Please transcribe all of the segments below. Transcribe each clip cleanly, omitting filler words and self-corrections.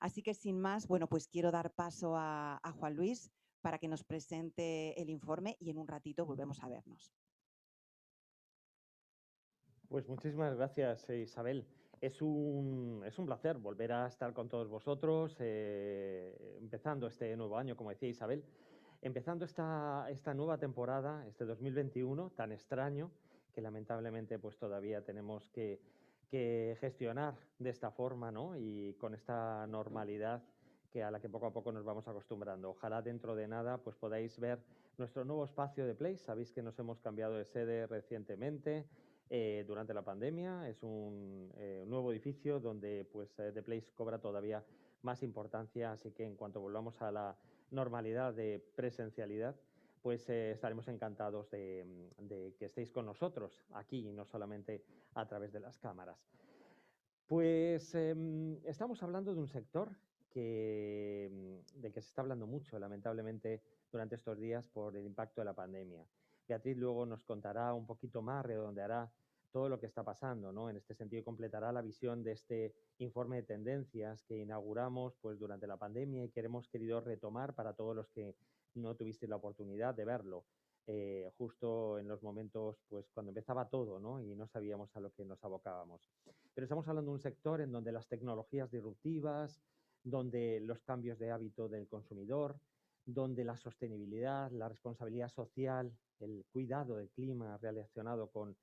Así que sin más, bueno, pues quiero dar paso a Juan Luis para que nos presente el informe y en un ratito volvemos a vernos. Pues muchísimas gracias, Isabel. Es un placer volver a estar con todos vosotros, empezando este nuevo año, como decía Isabel, empezando esta nueva temporada, este 2021 tan extraño, que lamentablemente pues todavía tenemos que gestionar de esta forma, ¿no? Y con esta normalidad a la que poco a poco nos vamos acostumbrando. Ojalá dentro de nada pues podáis ver nuestro nuevo espacio de Place. Sabéis que nos hemos cambiado de sede recientemente. Durante la pandemia. Es un nuevo edificio donde pues, The Place cobra todavía más importancia, así que en cuanto volvamos a la normalidad de presencialidad, pues estaremos encantados de que estéis con nosotros aquí y no solamente a través de las cámaras. Pues estamos hablando de un sector del que se está hablando mucho, lamentablemente, durante estos días por el impacto de la pandemia. Beatriz luego nos contará un poquito más, redondeará todo lo que está pasando, ¿no? En este sentido, completará la visión de este informe de tendencias que inauguramos pues, durante la pandemia y que hemos querido retomar para todos los que no tuvisteis la oportunidad de verlo. Justo en los momentos pues, cuando empezaba todo, ¿no? Y no sabíamos a lo que nos abocábamos. Pero estamos hablando de un sector en donde las tecnologías disruptivas, donde los cambios de hábito del consumidor, donde la sostenibilidad, la responsabilidad social, el cuidado del clima relacionado con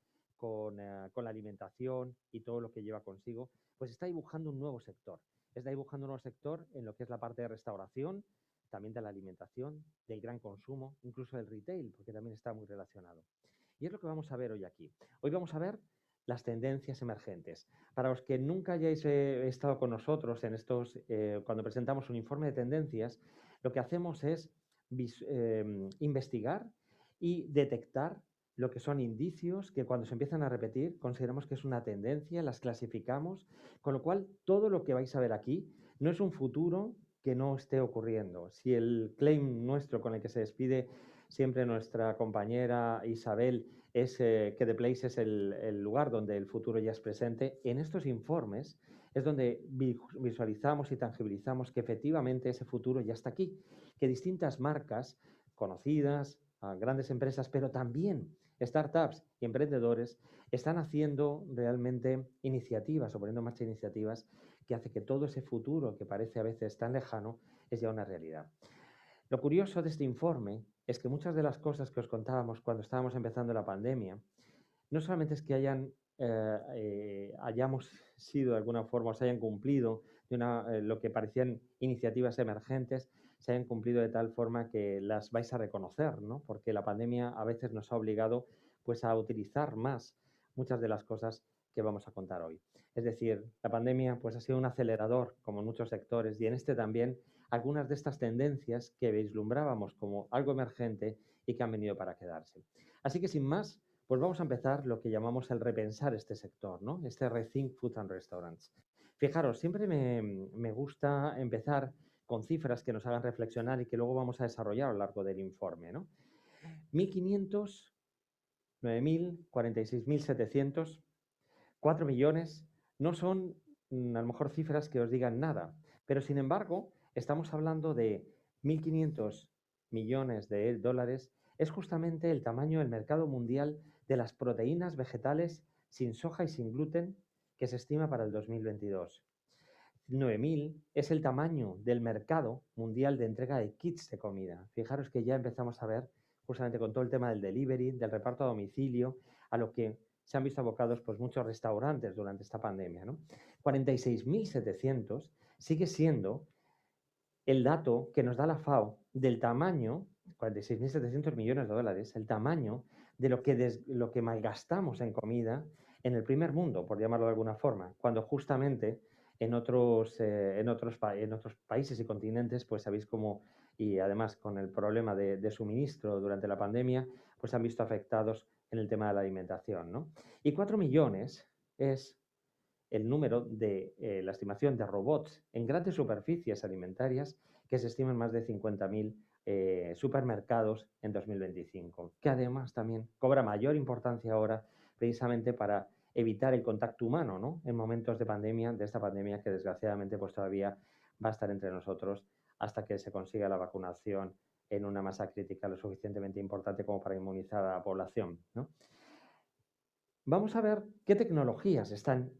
la alimentación y todo lo que lleva consigo, pues está dibujando un nuevo sector. Está dibujando un nuevo sector en lo que es la parte de restauración, también de la alimentación, del gran consumo, incluso del retail, porque también está muy relacionado. Y es lo que vamos a ver hoy aquí. Hoy vamos a ver las tendencias emergentes. Para los que nunca hayáis estado con nosotros en estos, cuando presentamos un informe de tendencias, lo que hacemos es investigar y detectar lo que son indicios que cuando se empiezan a repetir consideramos que es una tendencia, las clasificamos, con lo cual todo lo que vais a ver aquí no es un futuro que no esté ocurriendo. Si el claim nuestro con el que se despide siempre nuestra compañera Isabel es que The Place es el lugar donde el futuro ya es presente, en estos informes es donde visualizamos y tangibilizamos que efectivamente ese futuro ya está aquí, que distintas marcas conocidas, grandes empresas, pero también startups y emprendedores están haciendo realmente iniciativas o poniendo en marcha iniciativas que hace que todo ese futuro que parece a veces tan lejano es ya una realidad. Lo curioso de este informe es que muchas de las cosas que os contábamos cuando estábamos empezando la pandemia, no solamente es que hayamos sido de alguna forma, o se hayan cumplido lo que parecían iniciativas emergentes, se hayan cumplido de tal forma que las vais a reconocer, ¿no? Porque la pandemia a veces nos ha obligado pues, a utilizar más muchas de las cosas que vamos a contar hoy. Es decir, la pandemia pues, ha sido un acelerador, como en muchos sectores, y en este también algunas de estas tendencias que vislumbrábamos como algo emergente y que han venido para quedarse. Así que sin más, pues vamos a empezar lo que llamamos el repensar este sector, ¿no? Este Rethink Food and Restaurants. Fijaros, siempre me gusta empezar con cifras que nos hagan reflexionar y que luego vamos a desarrollar a lo largo del informe, ¿no? 1.500, 9.000, 46.700, 4 millones, no son a lo mejor cifras que os digan nada, pero sin embargo estamos hablando de 1.500 millones de dólares, es justamente el tamaño del mercado mundial de las proteínas vegetales sin soja y sin gluten que se estima para el 2022. 9.000 es el tamaño del mercado mundial de entrega de kits de comida. Fijaros que ya empezamos a ver, justamente con todo el tema del delivery, del reparto a domicilio, a lo que se han visto abocados pues, muchos restaurantes durante esta pandemia, ¿no? 46.700 sigue siendo el dato que nos da la FAO del tamaño, 46.700 millones de dólares, el tamaño de lo que malgastamos en comida en el primer mundo, por llamarlo de alguna forma, cuando justamente en otros países y continentes, pues sabéis cómo, y además con el problema de suministro durante la pandemia, pues han visto afectados en el tema de la alimentación, ¿no? Y 4 millones es el número de la estimación de robots en grandes superficies alimentarias que se estiman más de 50.000 supermercados en 2025, que además también cobra mayor importancia ahora precisamente para evitar el contacto humano, ¿no? En momentos de pandemia, de esta pandemia que desgraciadamente pues todavía va a estar entre nosotros hasta que se consiga la vacunación en una masa crítica lo suficientemente importante como para inmunizar a la población, ¿no? Vamos a ver qué tecnologías están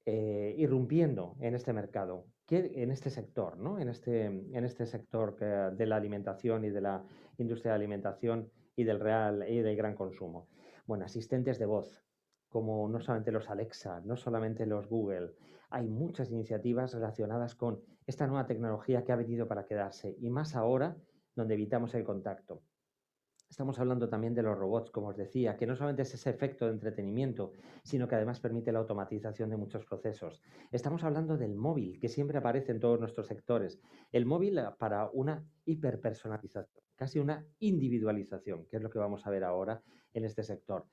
irrumpiendo en este mercado, en este sector, ¿no? En este sector de la alimentación y de la industria de la alimentación y del gran consumo. Bueno, asistentes de voz, como no solamente los Alexa, no solamente los Google, hay muchas iniciativas relacionadas con esta nueva tecnología que ha venido para quedarse y más ahora donde evitamos el contacto. Estamos hablando también de los robots, como os decía, que no solamente es ese efecto de entretenimiento, sino que además permite la automatización de muchos procesos. Estamos hablando del móvil, que siempre aparece en todos nuestros sectores. El móvil para una hiperpersonalización, casi una individualización, que es lo que vamos a ver ahora en este sector.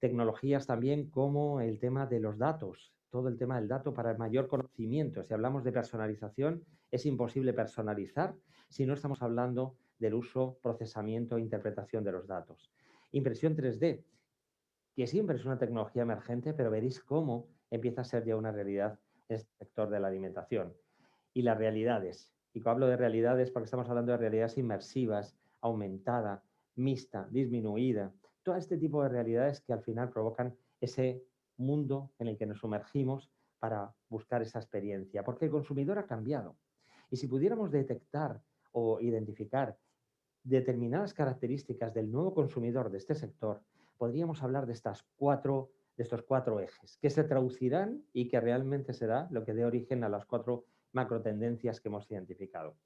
Tecnologías también como el tema de los datos, todo el tema del dato para el mayor conocimiento. Si hablamos de personalización, es imposible personalizar si no estamos hablando del uso, procesamiento e interpretación de los datos. Impresión 3D, que siempre es una tecnología emergente, pero veréis cómo empieza a ser ya una realidad en este sector de la alimentación. Y las realidades. Y cuando hablo de realidades, porque estamos hablando de realidades inmersivas, aumentada, mixta, disminuida, todo este tipo de realidades que al final provocan ese mundo en el que nos sumergimos para buscar esa experiencia, porque el consumidor ha cambiado. Y si pudiéramos detectar o identificar determinadas características del nuevo consumidor de este sector, podríamos hablar de estos cuatro ejes, que se traducirán y que realmente será lo que dé origen a las cuatro macrotendencias que hemos identificado.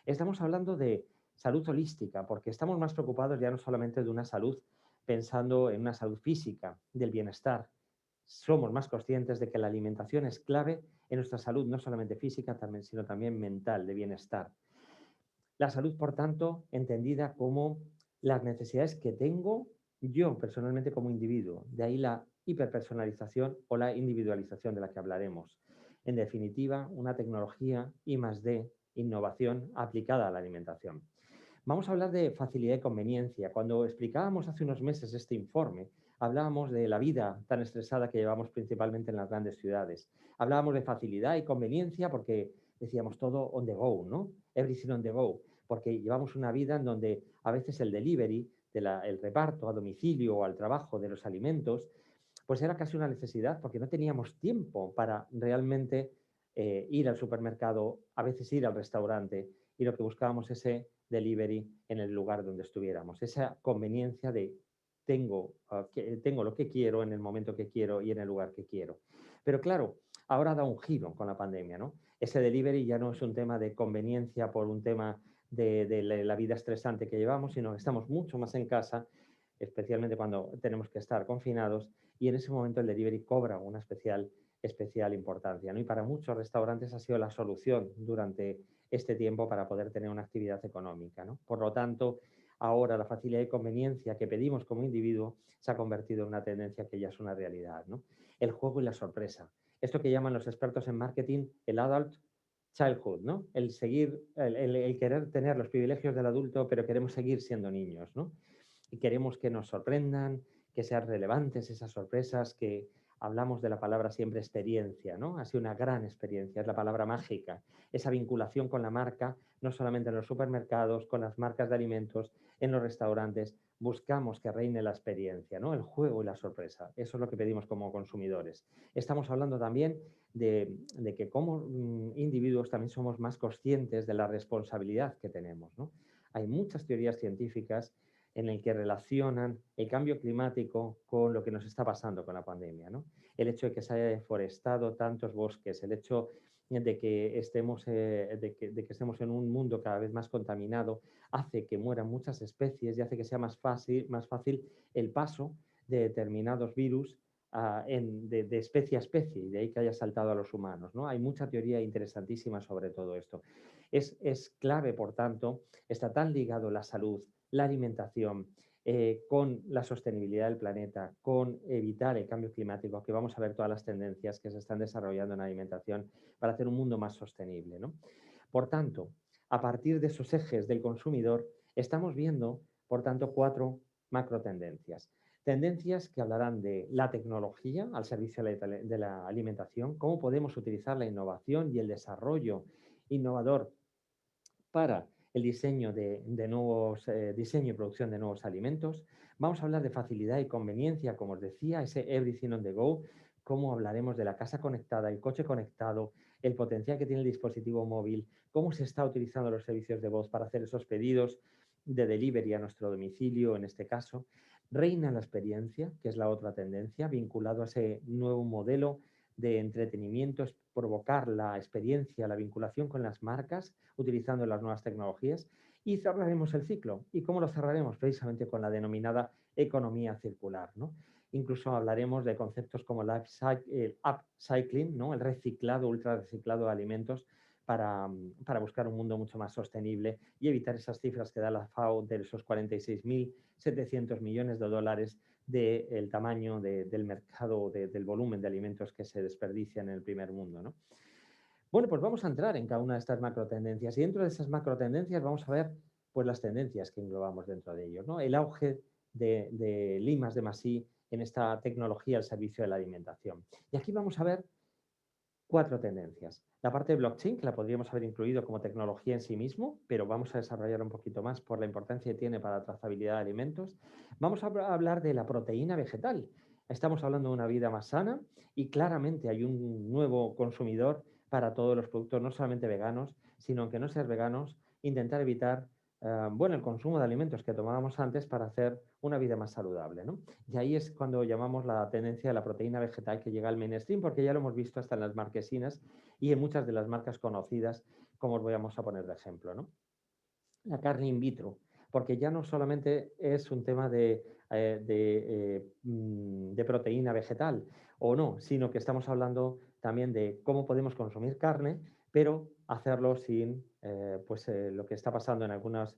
Estamos hablando de salud holística, porque estamos más preocupados ya no solamente de una salud pensando en una salud física, del bienestar. Somos más conscientes de que la alimentación es clave en nuestra salud, no solamente física, sino también mental, de bienestar. La salud, por tanto, entendida como las necesidades que tengo yo personalmente como individuo. De ahí la hiperpersonalización o la individualización de la que hablaremos. En definitiva, una tecnología I+D, innovación aplicada a la alimentación. Vamos a hablar de facilidad y conveniencia. Cuando explicábamos hace unos meses este informe, hablábamos de la vida tan estresada que llevamos principalmente en las grandes ciudades. Hablábamos de facilidad y conveniencia porque decíamos todo on the go, ¿no? Everything on the go, porque llevamos una vida en donde a veces el delivery, el reparto a domicilio o al trabajo de los alimentos, pues era casi una necesidad porque no teníamos tiempo para realmente ir al supermercado, a veces ir al restaurante, y lo que buscábamos es ese delivery en el lugar donde estuviéramos, esa conveniencia de tengo lo que quiero en el momento que quiero y en el lugar que quiero. Pero claro, ahora da un giro con la pandemia, ¿no? Ese delivery ya no es un tema de conveniencia por un tema de la vida estresante que llevamos, sino que estamos mucho más en casa, especialmente cuando tenemos que estar confinados, y en ese momento el delivery cobra una especial importancia, ¿no? Y para muchos restaurantes ha sido la solución durante este tiempo para poder tener una actividad económica, ¿no? Por lo tanto, ahora la facilidad y conveniencia que pedimos como individuo se ha convertido en una tendencia que ya es una realidad, ¿no? El juego y la sorpresa. Esto que llaman los expertos en marketing el adult childhood, ¿no? El querer tener los privilegios del adulto, pero queremos seguir siendo niños, ¿no? Y queremos que nos sorprendan, que sean relevantes esas sorpresas, que hablamos de la palabra siempre experiencia, ¿no? Ha sido una gran experiencia, es la palabra mágica, esa vinculación con la marca, no solamente en los supermercados, con las marcas de alimentos, en los restaurantes, buscamos que reine la experiencia, ¿no? El juego y la sorpresa, eso es lo que pedimos como consumidores. Estamos hablando también de que como individuos también somos más conscientes de la responsabilidad que tenemos, ¿no? Hay muchas teorías científicas en el que relacionan el cambio climático con lo que nos está pasando con la pandemia, ¿no? El hecho de que se haya deforestado tantos bosques, el hecho de que estemos en un mundo cada vez más contaminado, hace que mueran muchas especies y hace que sea más fácil el paso de determinados virus de especie a especie, y de ahí que haya saltado a los humanos, ¿no? Hay mucha teoría interesantísima sobre todo esto. Es clave, por tanto, está tan ligado la salud, la alimentación, con la sostenibilidad del planeta, con evitar el cambio climático, que vamos a ver todas las tendencias que se están desarrollando en la alimentación para hacer un mundo más sostenible, ¿no? Por tanto, a partir de esos ejes del consumidor, estamos viendo, por tanto, cuatro macro tendencias. Tendencias que hablarán de la tecnología al servicio de la alimentación, cómo podemos utilizar la innovación y el desarrollo innovador para el diseño de nuevos, diseño y producción de nuevos alimentos. Vamos a hablar de facilidad y conveniencia, como os decía, ese everything on the go, cómo hablaremos de la casa conectada, el coche conectado, el potencial que tiene el dispositivo móvil, cómo se está utilizando los servicios de voz para hacer esos pedidos de delivery a nuestro domicilio, en este caso. Reina la experiencia, que es la otra tendencia, vinculado a ese nuevo modelo de entretenimiento, es provocar la experiencia, la vinculación con las marcas, utilizando las nuevas tecnologías, y cerraremos el ciclo. ¿Y cómo lo cerraremos? Precisamente con la denominada economía circular, ¿no? Incluso hablaremos de conceptos como el upcycling, ¿no? El reciclado, ultra reciclado de alimentos para buscar un mundo mucho más sostenible y evitar esas cifras que da la FAO de esos 46.700 millones de dólares del tamaño del mercado, del volumen de alimentos que se desperdician en el primer mundo, ¿no? Bueno, pues vamos a entrar en cada una de estas macro tendencias y dentro de esas macro tendencias vamos a ver pues las tendencias que englobamos dentro de ellos, ¿no? El auge de I+D+I en esta tecnología al servicio de la alimentación. Y aquí vamos a ver 4 tendencias. La parte de blockchain, que la podríamos haber incluido como tecnología en sí mismo, pero vamos a desarrollar un poquito más por la importancia que tiene para la trazabilidad de alimentos. Vamos a hablar de la proteína vegetal. Estamos hablando de una vida más sana y claramente hay un nuevo consumidor para todos los productos, no solamente veganos, sino aunque no seas veganos, intentar evitar bueno, el consumo de alimentos que tomábamos antes para hacer una vida más saludable, ¿no? Y ahí es cuando llamamos la tendencia de la proteína vegetal que llega al mainstream, porque ya lo hemos visto hasta en las marquesinas y en muchas de las marcas conocidas, como os vamos a poner de ejemplo, ¿no? La carne in vitro, porque ya no solamente es un tema de proteína vegetal o no, sino que estamos hablando también de cómo podemos consumir carne, pero hacerlo sin lo que está pasando en algunas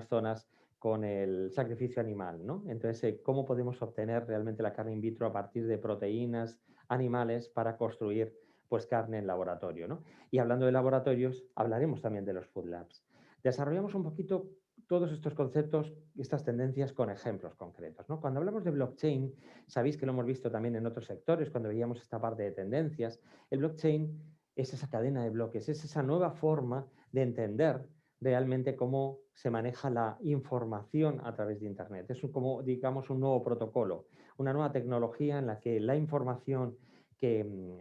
zonas con el sacrificio animal, ¿no? Entonces, ¿cómo podemos obtener realmente la carne in vitro a partir de proteínas animales para construir pues carne en laboratorio, ¿no? Y hablando de laboratorios, hablaremos también de los food labs. Desarrollamos un poquito todos estos conceptos y estas tendencias con ejemplos concretos, ¿no? Cuando hablamos de blockchain, sabéis que lo hemos visto también en otros sectores, cuando veíamos esta parte de tendencias, el blockchain es esa cadena de bloques, es esa nueva forma de entender realmente cómo se maneja la información a través de Internet. Es como, digamos, un nuevo protocolo, una nueva tecnología en la que la información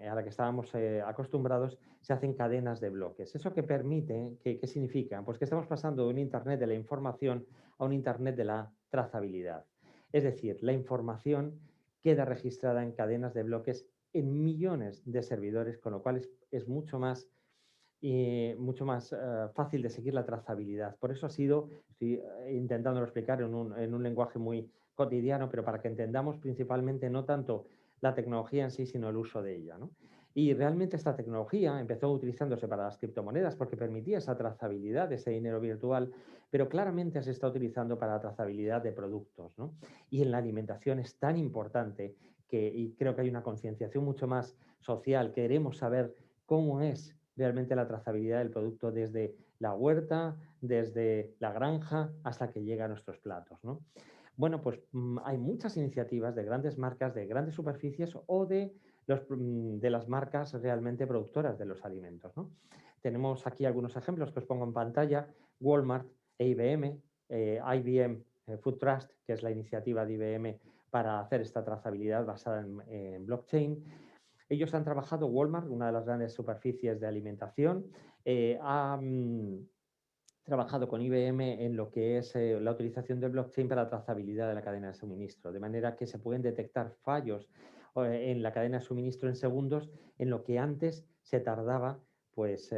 a la que estábamos acostumbrados se hacen cadenas de bloques. ¿Eso qué permite? ¿Qué significa? Pues que estamos pasando de un Internet de la información a un Internet de la trazabilidad. Es decir, la información queda registrada en cadenas de bloques en millones de servidores, con lo cual es mucho más fácil de seguir la trazabilidad. Por eso estoy intentándolo explicar en un lenguaje muy cotidiano, pero para que entendamos principalmente no tanto la tecnología en sí, sino el uso de ella, ¿no? Y realmente esta tecnología empezó utilizándose para las criptomonedas porque permitía esa trazabilidad de ese dinero virtual, pero claramente se está utilizando para la trazabilidad de productos, ¿no? Y en la alimentación es tan importante y creo que hay una concienciación mucho más social. Queremos saber cómo es realmente la trazabilidad del producto desde la huerta, desde la granja, hasta que llega a nuestros platos, ¿no? Bueno, pues hay muchas iniciativas de grandes marcas, de grandes superficies o de las marcas realmente productoras de los alimentos, ¿no? Tenemos aquí algunos ejemplos que os pongo en pantalla. Walmart e IBM, IBM Food Trust, que es la iniciativa de IBM para hacer esta trazabilidad basada en blockchain. Ellos han trabajado, Walmart, una de las grandes superficies de alimentación, ha trabajado con IBM en lo que es la utilización del blockchain para la trazabilidad de la cadena de suministro, de manera que se pueden detectar fallos en la cadena de suministro en segundos, en lo que antes se tardaba pues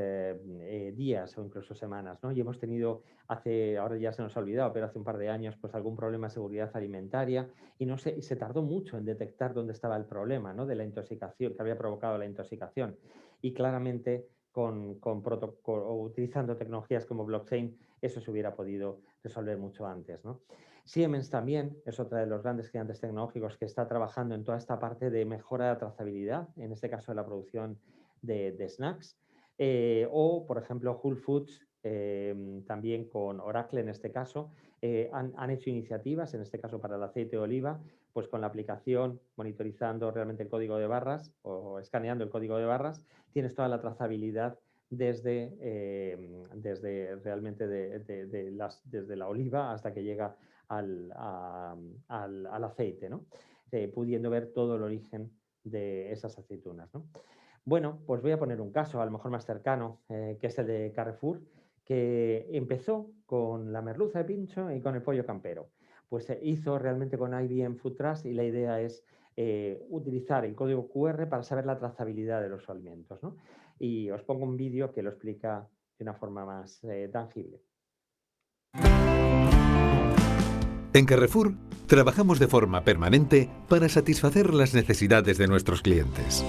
días o incluso semanas, ¿no? Y hemos tenido ahora ya se nos ha olvidado, pero hace un par de años, pues algún problema de seguridad alimentaria y se tardó mucho en detectar dónde estaba el problema, ¿no? De la intoxicación, que había provocado la intoxicación. Y claramente utilizando tecnologías como blockchain, eso se hubiera podido resolver mucho antes, ¿no? Siemens también es otra de los grandes gigantes tecnológicos que está trabajando en toda esta parte de mejora de trazabilidad, en este caso de la producción de snacks, o, por ejemplo, Whole Foods, también con Oracle en este caso, han hecho iniciativas, en este caso para el aceite de oliva, pues con la aplicación, monitorizando realmente el código de barras o escaneando el código de barras, tienes toda la trazabilidad desde realmente desde la oliva hasta que llega al aceite, ¿no? Pudiendo ver todo el origen de esas aceitunas, ¿no? Bueno, pues voy a poner un caso, a lo mejor más cercano, que es el de Carrefour, que empezó con la merluza de pincho y con el pollo campero. Pues se hizo realmente con IBM Food Trust y la idea es utilizar el código QR para saber la trazabilidad de los alimentos, ¿no? Y os pongo un vídeo que lo explica de una forma más tangible. En Carrefour, trabajamos de forma permanente para satisfacer las necesidades de nuestros clientes.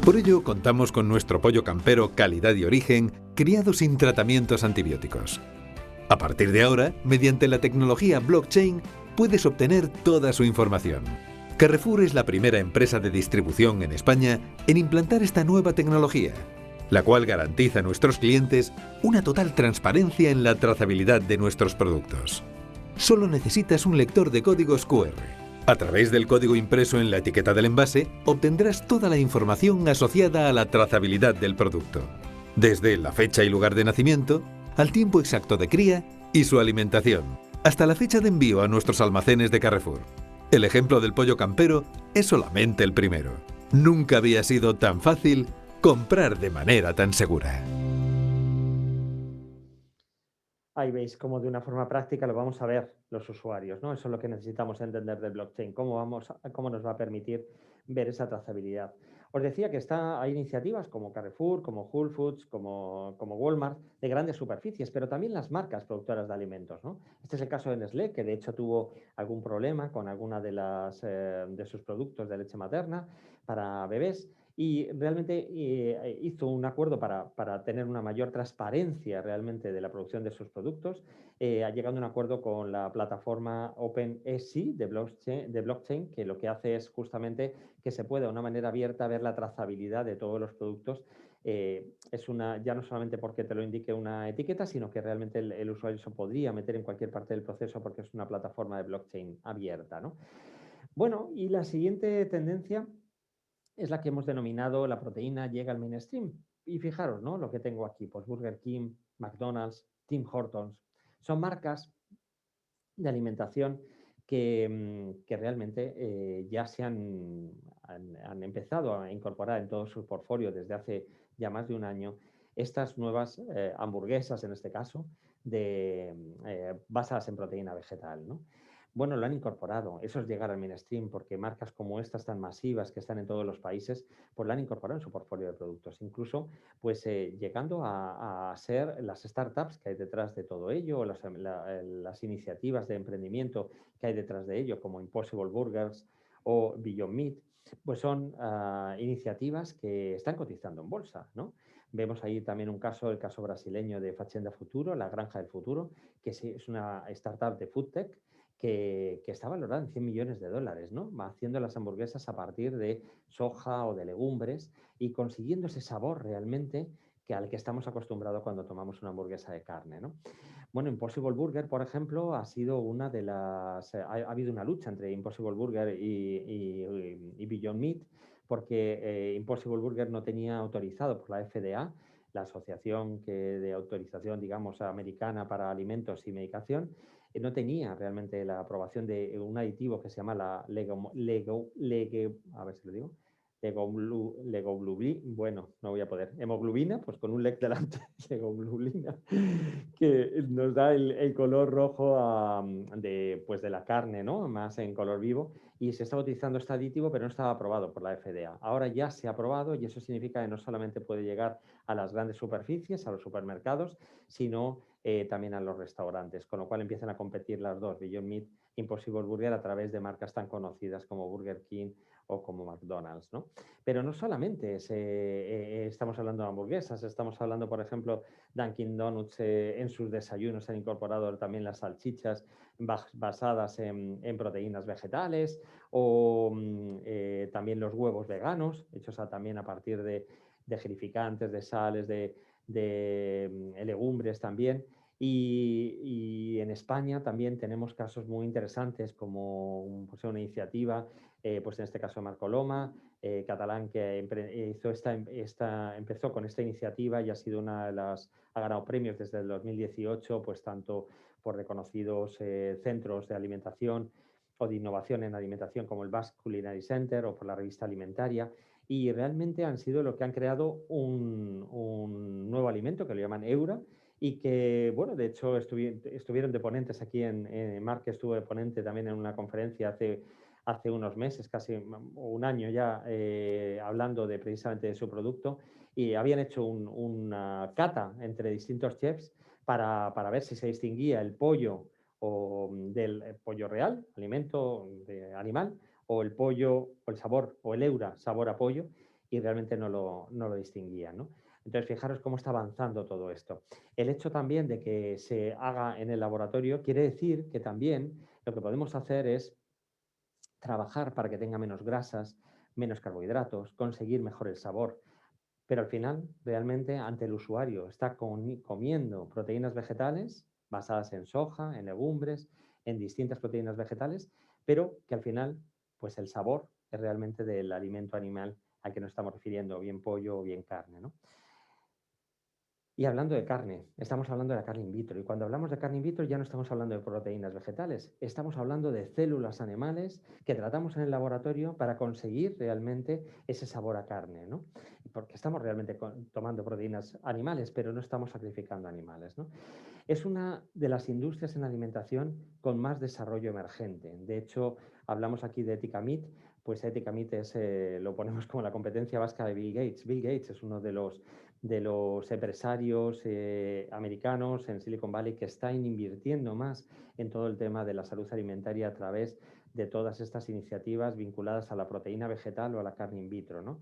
Por ello, contamos con nuestro pollo campero calidad y origen, criado sin tratamientos antibióticos. A partir de ahora, mediante la tecnología blockchain, puedes obtener toda su información. Carrefour es la primera empresa de distribución en España en implantar esta nueva tecnología, la cual garantiza a nuestros clientes una total transparencia en la trazabilidad de nuestros productos. Solo necesitas un lector de códigos QR. A través del código impreso en la etiqueta del envase, obtendrás toda la información asociada a la trazabilidad del producto, desde la fecha y lugar de nacimiento, al tiempo exacto de cría y su alimentación, hasta la fecha de envío a nuestros almacenes de Carrefour. El ejemplo del pollo campero es solamente el primero. Nunca había sido tan fácil comprar de manera tan segura. Ahí veis cómo de una forma práctica lo vamos a ver los usuarios, ¿no? Eso es lo que necesitamos entender de blockchain, cómo nos va a permitir ver esa trazabilidad. Os decía que hay iniciativas como Carrefour, como Whole Foods, como Walmart, de grandes superficies, pero también las marcas productoras de alimentos, ¿no? Este es el caso de Nestlé, que de hecho tuvo algún problema con alguna de sus productos de leche materna para bebés. Y realmente hizo un acuerdo para tener una mayor transparencia realmente de la producción de sus productos, llegando a un acuerdo con la plataforma OpenAI de blockchain, que lo que hace es justamente que se pueda de una manera abierta ver la trazabilidad de todos los productos. Ya no solamente porque te lo indique una etiqueta, sino que realmente el usuario se podría meter en cualquier parte del proceso porque es una plataforma de blockchain abierta, ¿no? Bueno, y la siguiente tendencia es la que hemos denominado la proteína llega al mainstream. Y fijaros, ¿no? Lo que tengo aquí, pues Burger King, McDonald's, Tim Hortons, son marcas de alimentación que realmente ya han empezado a incorporar en todo su portfolio desde hace ya más de un año estas nuevas hamburguesas, en este caso, basadas en proteína vegetal, ¿no? Bueno, lo han incorporado, eso es llegar al mainstream, porque marcas como estas tan masivas que están en todos los países, pues lo han incorporado en su portfolio de productos. Incluso, pues llegando a ser las startups que hay detrás de todo ello, o las iniciativas de emprendimiento que hay detrás de ello, como Impossible Burgers o Beyond Meat, pues son iniciativas que están cotizando en bolsa, ¿no? Vemos ahí también el caso brasileño de Fazenda Futuro, la Granja del Futuro, que es una startup de food tech que está valorada en 100 millones de dólares, ¿no? Haciendo las hamburguesas a partir de soja o de legumbres y consiguiendo ese sabor realmente al que estamos acostumbrados cuando tomamos una hamburguesa de carne, ¿no? Bueno, Impossible Burger, por ejemplo, ha sido una de las... ha habido una lucha entre Impossible Burger y Beyond Meat, porque Impossible Burger no tenía autorizado por la FDA, la asociación de autorización, digamos, americana para alimentos y medicación, no tenía realmente la aprobación de un aditivo que se llama a ver si lo digo, bueno, no voy a poder, hemoglobina, pues con un leg delante, legoglulina, que nos da el color rojo de la carne, ¿no? Más en color vivo, y se estaba utilizando este aditivo, pero no estaba aprobado por la FDA. Ahora ya se ha aprobado y eso significa que no solamente puede llegar a las grandes superficies, a los supermercados, sino también a los restaurantes, con lo cual empiezan a competir las dos, Beyond Meat, Impossible Burger, a través de marcas tan conocidas como Burger King o como McDonald's, ¿no? Pero no solamente estamos hablando de hamburguesas, estamos hablando, por ejemplo, Dunkin' Donuts en sus desayunos han incorporado también las salchichas basadas en proteínas vegetales o también los huevos veganos, hechos también a partir de gelificantes, de sales, de legumbres también. Y en España también tenemos casos muy interesantes como pues, una iniciativa, pues en este caso Marco Loma, catalán, que empezó con esta iniciativa y ha sido una de las, ha ganado premios desde el 2018, pues tanto por reconocidos centros de alimentación o de innovación en alimentación como el Basque Culinary Center o por la revista Alimentaria. Y realmente han sido lo que han creado un nuevo alimento que lo llaman Eura, y que, bueno, de hecho estuvieron de ponentes aquí Marc estuvo de ponente también en una conferencia hace unos meses, casi un año ya, hablando precisamente de su producto, y habían hecho una cata entre distintos chefs para ver si se distinguía el pollo del pollo real, alimento animal, o el pollo, o el sabor, o el Eura, sabor a pollo, y realmente no lo distinguían, ¿no? Entonces, fijaros cómo está avanzando todo esto. El hecho también de que se haga en el laboratorio quiere decir que también lo que podemos hacer es trabajar para que tenga menos grasas, menos carbohidratos, conseguir mejor el sabor. Pero al final, realmente, ante el usuario, está comiendo proteínas vegetales basadas en soja, en legumbres, en distintas proteínas vegetales, pero que al final, pues el sabor es realmente del alimento animal al que nos estamos refiriendo, bien pollo o bien carne, ¿no? Y hablando de carne, estamos hablando de la carne in vitro. Y cuando hablamos de carne in vitro ya no estamos hablando de proteínas vegetales, estamos hablando de células animales que tratamos en el laboratorio para conseguir realmente ese sabor a carne, ¿no? Porque estamos realmente tomando proteínas animales, pero no estamos sacrificando animales, ¿no? Es una de las industrias en alimentación con más desarrollo emergente. De hecho, hablamos aquí de Ética Meat, pues Ética Meat lo ponemos como la competencia vasca de Bill Gates. Bill Gates es uno de los empresarios americanos en Silicon Valley que están invirtiendo más en todo el tema de la salud alimentaria a través de todas estas iniciativas vinculadas a la proteína vegetal o a la carne in vitro, ¿no?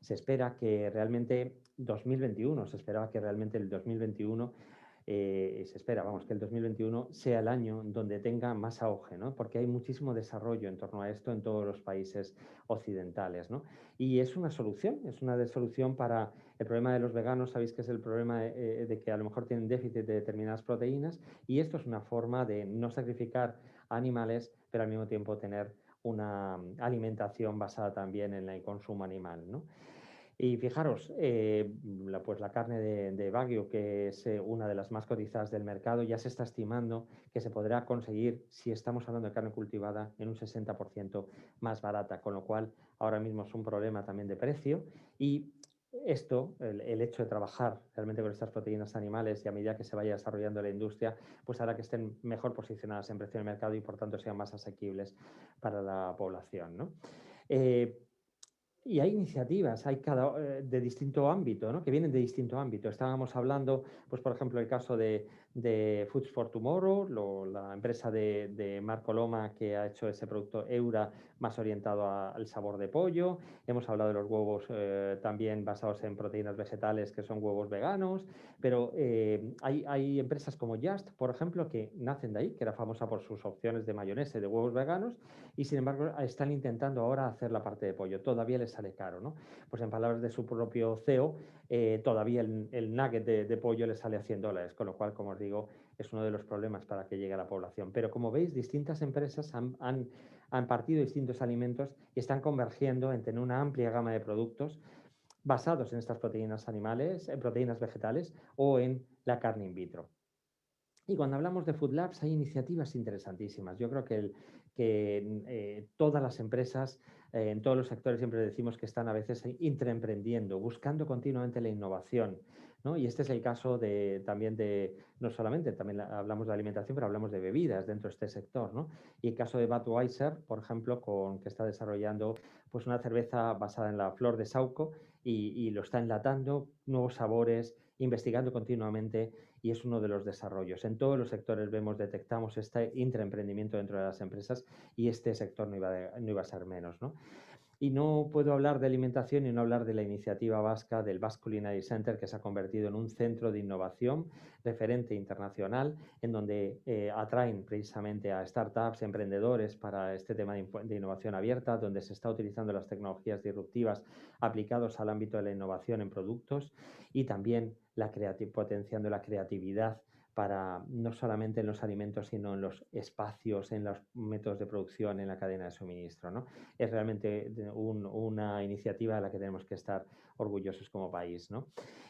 Se espera que realmente 2021, se esperaba que realmente el 2021 se espera, vamos, que el 2021 sea el año donde tenga más auge, ¿no? Porque hay muchísimo desarrollo en torno a esto en todos los países occidentales, ¿no? Y es una solución para el problema de los veganos. Sabéis que es el problema de que a lo mejor tienen déficit de determinadas proteínas, y esto es una forma de no sacrificar animales, pero al mismo tiempo tener una alimentación basada también en el consumo animal, ¿no? Y fijaros, pues la carne de Wagyu, que es una de las más cotizadas del mercado, ya se está estimando que se podrá conseguir, si estamos hablando de carne cultivada, en un 60% más barata, con lo cual ahora mismo es un problema también de precio. Y esto, el hecho de trabajar realmente con estas proteínas animales y a medida que se vaya desarrollando la industria, pues hará que estén mejor posicionadas en precio en el mercado y por tanto sean más asequibles para la población, ¿no? Y hay iniciativas, de distinto ámbito, ¿no? Que vienen de distinto ámbito. Estábamos hablando, pues por ejemplo, el caso de Foods for Tomorrow, la empresa de Marco Loma, que ha hecho ese producto Eura más orientado al sabor de pollo. Hemos hablado de los huevos también basados en proteínas vegetales, que son huevos veganos. Pero hay empresas como Just, por ejemplo, que nacen de ahí, que era famosa por sus opciones de mayonesa y de huevos veganos, y sin embargo están intentando ahora hacer la parte de pollo. Todavía les sale caro, ¿no? Pues en palabras de su propio CEO, todavía el nugget de pollo le sale a $100, con lo cual, como os digo, es uno de los problemas para que llegue a la población. Pero como veis, distintas empresas han partido distintos alimentos y están convergiendo en tener una amplia gama de productos basados en estas proteínas animales, en proteínas vegetales o en la carne in vitro. Y cuando hablamos de Food Labs hay iniciativas interesantísimas. Yo creo que todas las empresas, en todos los sectores, siempre decimos que están a veces intraemprendiendo, buscando continuamente la innovación, ¿no? Y este es el caso también no solamente, también hablamos de alimentación, pero hablamos de bebidas dentro de este sector, ¿no? Y el caso de Budweiser, por ejemplo, que está desarrollando pues una cerveza basada en la flor de Sauco y lo está enlatando, nuevos sabores, investigando continuamente, y es uno de los desarrollos. En todos los sectores detectamos este intraemprendimiento dentro de las empresas, y este sector no iba a ser menos, ¿no? Y no puedo hablar de alimentación y no hablar de la iniciativa vasca del Basque Culinary Center, que se ha convertido en un centro de innovación referente internacional, en donde atraen precisamente a startups, emprendedores para este tema de innovación abierta, donde se está utilizando las tecnologías disruptivas aplicados al ámbito de la innovación en productos, y también potenciando la creatividad para no solamente en los alimentos, sino en los espacios, en los métodos de producción, en la cadena de suministro, ¿no? Es realmente una iniciativa de la que tenemos que estar orgullosos como país, ¿no?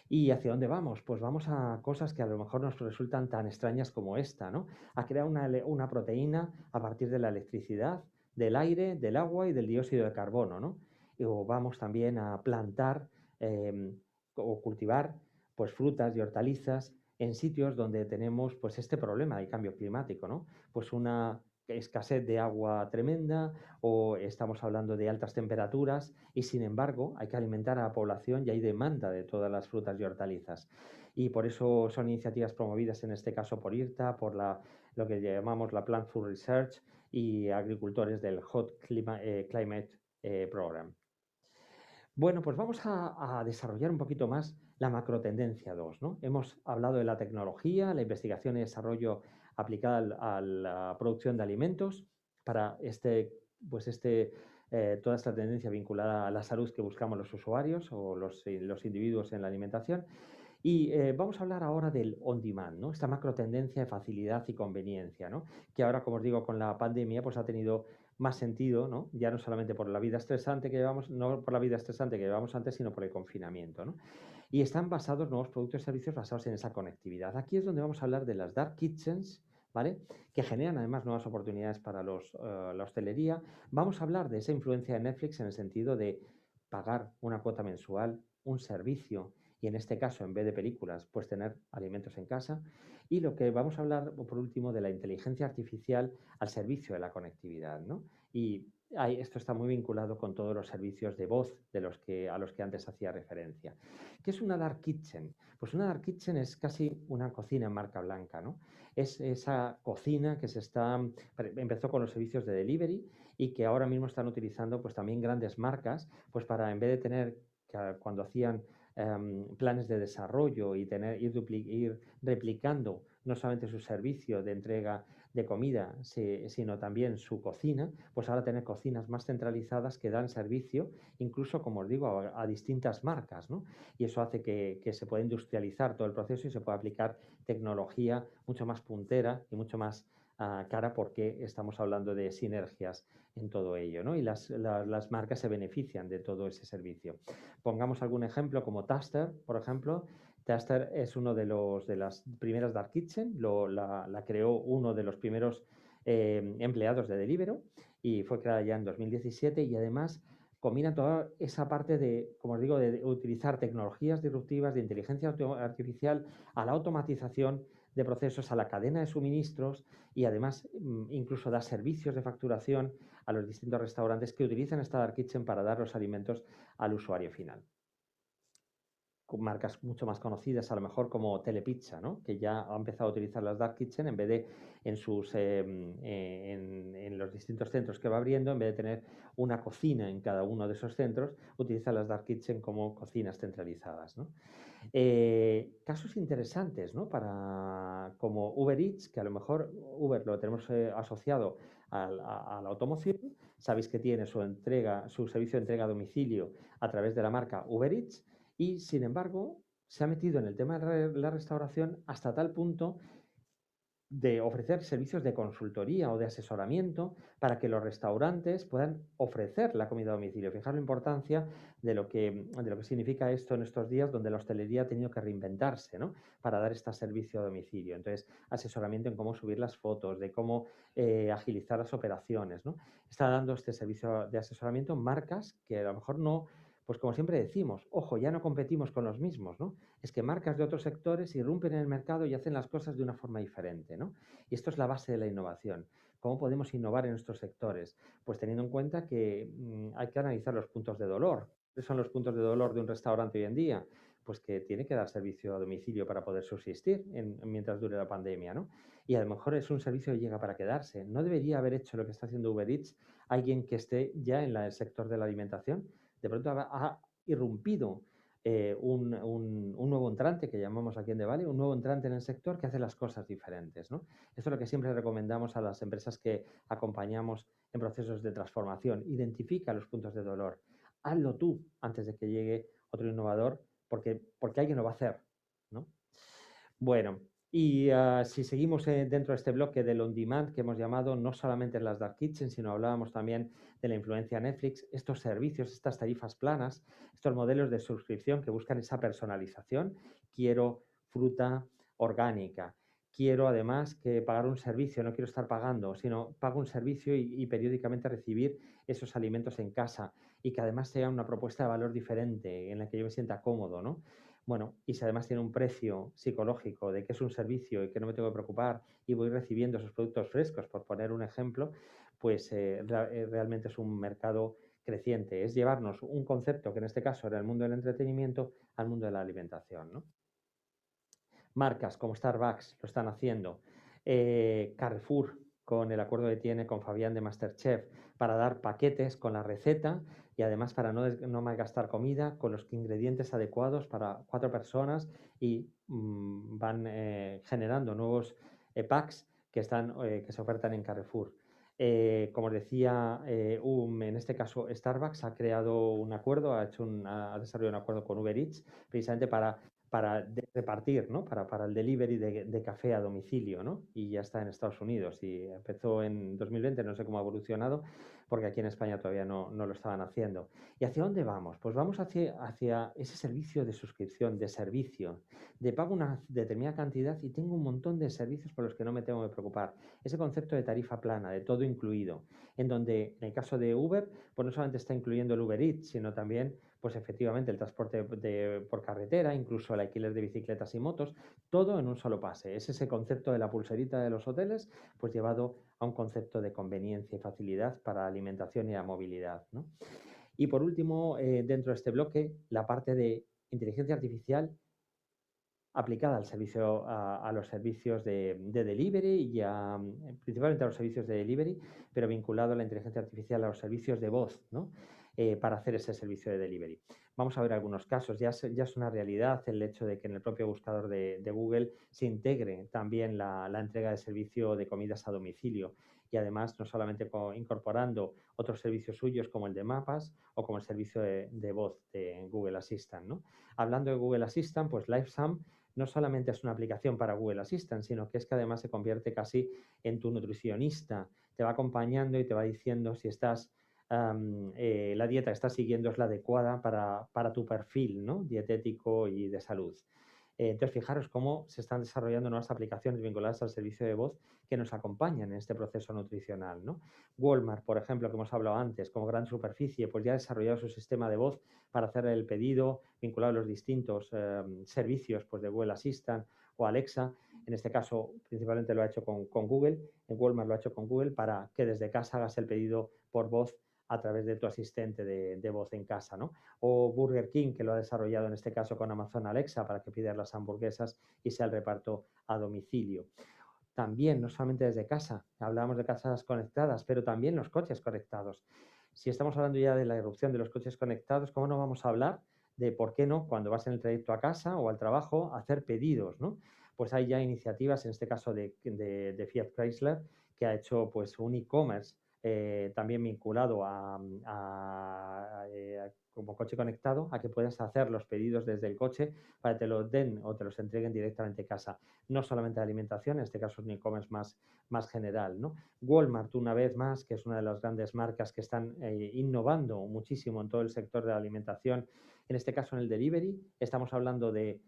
¿Y hacia dónde vamos? Pues vamos a cosas que a lo mejor nos resultan tan extrañas como esta, ¿no? A crear una proteína a partir de la electricidad, del aire, del agua y del dióxido de carbono, ¿no? O vamos también a plantar o cultivar pues, frutas y hortalizas en sitios donde tenemos pues, este problema del cambio climático, ¿no? Pues una escasez de agua tremenda o estamos hablando de altas temperaturas y sin embargo hay que alimentar a la población y hay demanda de todas las frutas y hortalizas. Y por eso son iniciativas promovidas en este caso por IRTA, por lo que llamamos la Plant Food Research y agricultores del Hot Climate Program. Bueno, pues vamos a desarrollar un poquito más la macrotendencia 2, ¿no? Hemos hablado de la tecnología, la investigación y desarrollo aplicada a la producción de alimentos para toda esta tendencia vinculada a la salud que buscamos los usuarios o los individuos en la alimentación. Y vamos a hablar ahora del on-demand, ¿no? Esta macrotendencia de facilidad y conveniencia, ¿no? Que ahora, como os digo, con la pandemia pues ha tenido más sentido, ¿no? Ya no solamente por la vida estresante que llevamos, no por la vida estresante que llevamos antes, sino por el confinamiento, ¿no? Y están basados nuevos productos y servicios basados en esa conectividad. Aquí es donde vamos a hablar de las dark kitchens, ¿vale? Que generan además nuevas oportunidades para la hostelería. Vamos a hablar de esa influencia de Netflix en el sentido de pagar una cuota mensual, un servicio, y en este caso, en vez de películas, pues tener alimentos en casa. Y lo que vamos a hablar, por último, de la inteligencia artificial al servicio de la conectividad, ¿no? Y esto está muy vinculado con todos los servicios de voz a los que antes hacía referencia. ¿Qué es una dark kitchen? Pues una dark kitchen es casi una cocina en marca blanca, ¿no? Es esa cocina que empezó con los servicios de delivery y que ahora mismo están utilizando pues también grandes marcas, pues para en vez de tener, cuando hacían planes de desarrollo y ir replicando no solamente su servicio de entrega de comida, sino también su cocina, pues ahora tener cocinas más centralizadas que dan servicio, incluso, como os digo, a distintas marcas, ¿no? Y eso hace que se pueda industrializar todo el proceso y se pueda aplicar tecnología mucho más puntera y mucho más cara, porque estamos hablando de sinergias en todo ello, ¿no? Y las marcas se benefician de todo ese servicio. Pongamos algún ejemplo como Taster, por ejemplo. Taster es uno de las primeras dark kitchen, la creó uno de los primeros empleados de Deliveroo y fue creada ya en 2017 y además combina toda esa parte de, como os digo, de utilizar tecnologías disruptivas de inteligencia artificial a la automatización de procesos, a la cadena de suministros y además incluso da servicios de facturación a los distintos restaurantes que utilizan esta dark kitchen para dar los alimentos al usuario final. Con marcas mucho más conocidas, a lo mejor como Telepizza, ¿no? Que ya ha empezado a utilizar las dark kitchen en vez de en los distintos centros que va abriendo, en vez de tener una cocina en cada uno de esos centros, utiliza las dark kitchen como cocinas centralizadas, ¿no? Casos interesantes, ¿no? Como Uber Eats, que a lo mejor Uber lo tenemos asociado a la automoción. Sabéis que tiene su servicio de entrega a domicilio a través de la marca Uber Eats y, sin embargo, se ha metido en el tema de la restauración hasta tal punto de ofrecer servicios de consultoría o de asesoramiento para que los restaurantes puedan ofrecer la comida a domicilio. Fijaros la importancia de lo que significa esto en estos días donde la hostelería ha tenido que reinventarse, ¿no? Para dar este servicio a domicilio. Entonces, asesoramiento en cómo subir las fotos, de cómo agilizar las operaciones, ¿no? Está dando este servicio de asesoramiento marcas que a lo mejor no, pues como siempre decimos, ojo, ya no competimos con los mismos, ¿no? Es que marcas de otros sectores irrumpen en el mercado y hacen las cosas de una forma diferente, ¿no? Y esto es la base de la innovación. ¿Cómo podemos innovar en nuestros sectores? Pues teniendo en cuenta que hay que analizar los puntos de dolor. ¿Cuáles son los puntos de dolor de un restaurante hoy en día? Pues que tiene que dar servicio a domicilio para poder subsistir mientras dure la pandemia, ¿no? Y a lo mejor es un servicio que llega para quedarse. ¿No debería haber hecho lo que está haciendo Uber Eats alguien que esté ya en el sector de la alimentación? De pronto ha irrumpido un nuevo entrante que llamamos aquí en Devale, un nuevo entrante en el sector que hace las cosas diferentes, ¿no? Esto es lo que siempre recomendamos a las empresas que acompañamos en procesos de transformación. Identifica los puntos de dolor. Hazlo tú antes de que llegue otro innovador porque alguien lo va a hacer, ¿no? Bueno, Y si seguimos dentro de este bloque del on-demand que hemos llamado, no solamente las dark kitchen, sino hablábamos también de la influencia Netflix, estos servicios, estas tarifas planas, estos modelos de suscripción que buscan esa personalización. Quiero fruta orgánica. Quiero además que pagar un servicio, no quiero estar pagando, sino pago un servicio y periódicamente recibir esos alimentos en casa y que además sea una propuesta de valor diferente en la que yo me sienta cómodo, ¿no? Bueno, y si además tiene un precio psicológico de que es un servicio y que no me tengo que preocupar y voy recibiendo esos productos frescos, por poner un ejemplo, pues realmente es un mercado creciente. Es llevarnos un concepto que en este caso era el mundo del entretenimiento al mundo de la alimentación, ¿no? Marcas como Starbucks lo están haciendo. Carrefour, con el acuerdo que tiene con Fabián de Masterchef, para dar paquetes con la receta y además para no malgastar comida, con los ingredientes adecuados para 4 personas y van generando nuevos packs que se ofertan en Carrefour. Como os decía, en este caso Starbucks ha creado un acuerdo, ha desarrollado un acuerdo con Uber Eats precisamente para repartir, ¿no? Para el delivery de café a domicilio, ¿no? Y ya está en Estados Unidos y empezó en 2020, no sé cómo ha evolucionado, porque aquí en España todavía no lo estaban haciendo. ¿Y hacia dónde vamos? Pues vamos hacia ese servicio de suscripción, de servicio, de pago una determinada cantidad y tengo un montón de servicios por los que no me tengo que preocupar. Ese concepto de tarifa plana, de todo incluido, en donde en el caso de Uber, pues no solamente está incluyendo el Uber Eats, sino también pues efectivamente el transporte por carretera, incluso el alquiler de bicicletas y motos, todo en un solo pase. Es ese concepto de la pulserita de los hoteles, pues llevado a un concepto de conveniencia y facilidad para la alimentación y la movilidad, ¿no? Y por último, dentro de este bloque, la parte de inteligencia artificial aplicada al servicio, a los servicios de delivery y principalmente a los servicios de delivery, pero vinculado a la inteligencia artificial a los servicios de voz, ¿no? Para hacer ese servicio de delivery. Vamos a ver algunos casos. Ya es una realidad el hecho de que en el propio buscador de Google se integre también la entrega de servicio de comidas a domicilio y además no solamente incorporando otros servicios suyos como el de mapas o como el servicio de voz de Google Assistant, ¿no? Hablando de Google Assistant, pues LiveSum no solamente es una aplicación para Google Assistant, sino que es que además se convierte casi en tu nutricionista. Te va acompañando y te va diciendo si la dieta que estás siguiendo es la adecuada para tu perfil, ¿no? Dietético y de salud. Entonces, fijaros cómo se están desarrollando nuevas aplicaciones vinculadas al servicio de voz que nos acompañan en este proceso nutricional, ¿no? Walmart, por ejemplo, que hemos hablado antes, como gran superficie, pues ya ha desarrollado su sistema de voz para hacer el pedido vinculado a los distintos servicios pues de Google Assistant o Alexa. En este caso, principalmente lo ha hecho con Google. En Walmart lo ha hecho con Google para que desde casa hagas el pedido por voz a través de tu asistente de voz en casa, ¿no? O Burger King, que lo ha desarrollado en este caso con Amazon Alexa para que pidas las hamburguesas y sea el reparto a domicilio. También, no solamente desde casa, hablábamos de casas conectadas, pero también los coches conectados. Si estamos hablando ya de la irrupción de los coches conectados, ¿cómo no vamos a hablar de por qué no, cuando vas en el trayecto a casa o al trabajo, hacer pedidos, ¿no? Pues hay ya iniciativas, en este caso de Fiat Chrysler, que ha hecho pues un e-commerce también vinculado como coche conectado, a que puedas hacer los pedidos desde el coche para que te los den o te los entreguen directamente a casa. No solamente de alimentación, en este caso es un e-commerce más general, ¿no? Walmart, una vez más, que es una de las grandes marcas que están innovando muchísimo en todo el sector de la alimentación, en este caso en el delivery, estamos hablando del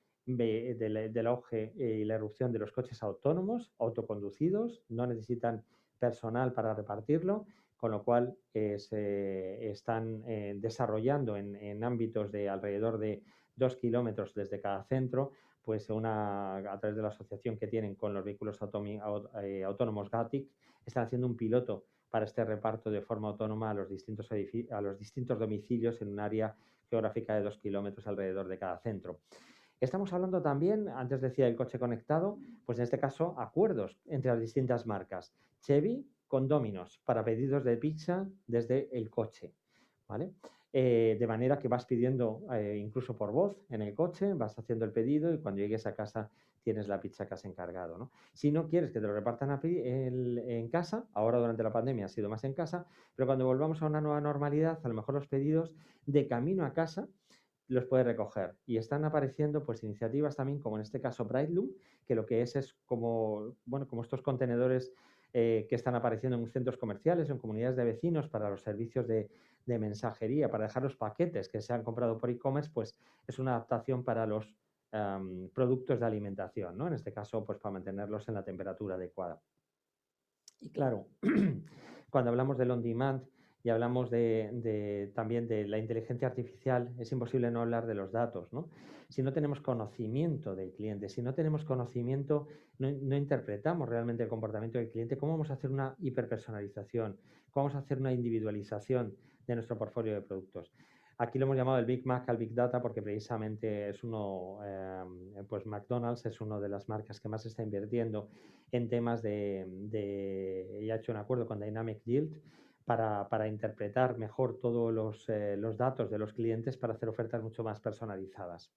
auge y la erupción de los coches autónomos, autoconducidos, no necesitan personal para repartirlo, con lo cual se están desarrollando en ámbitos de alrededor de 2 kilómetros desde cada centro, pues a través de la asociación que tienen con los vehículos autónomos GATIC, están haciendo un piloto para este reparto de forma autónoma a los distintos domicilios en un área geográfica de 2 kilómetros alrededor de cada centro. Estamos hablando también, antes decía el coche conectado, pues en este caso acuerdos entre las distintas marcas. Chevy con Domino's para pedidos de pizza desde el coche, ¿vale? De manera que vas pidiendo incluso por voz en el coche, vas haciendo el pedido y cuando llegues a casa tienes la pizza que has encargado, ¿no? Si no quieres que te lo repartan en casa, ahora durante la pandemia ha sido más en casa, pero cuando volvamos a una nueva normalidad, a lo mejor los pedidos de camino a casa los puede recoger. Y están apareciendo pues iniciativas también, como en este caso Brightloom, que lo que es como, bueno, como estos contenedores que están apareciendo en centros comerciales o en comunidades de vecinos para los servicios de mensajería, para dejar los paquetes que se han comprado por e-commerce, pues es una adaptación para los productos de alimentación, ¿no? En este caso, pues para mantenerlos en la temperatura adecuada. Y claro, cuando hablamos del on-demand y hablamos también de la inteligencia artificial, es imposible no hablar de los datos, ¿no? Si no tenemos conocimiento del cliente, si no tenemos conocimiento, no interpretamos realmente el comportamiento del cliente, ¿cómo vamos a hacer una hiperpersonalización? ¿Cómo vamos a hacer una individualización de nuestro portfolio de productos? Aquí lo hemos llamado el Big Mac al Big Data porque precisamente es pues McDonald's es una de las marcas que más está invirtiendo en temas y ha hecho un acuerdo con Dynamic Yield para interpretar mejor todos los datos de los clientes para hacer ofertas mucho más personalizadas.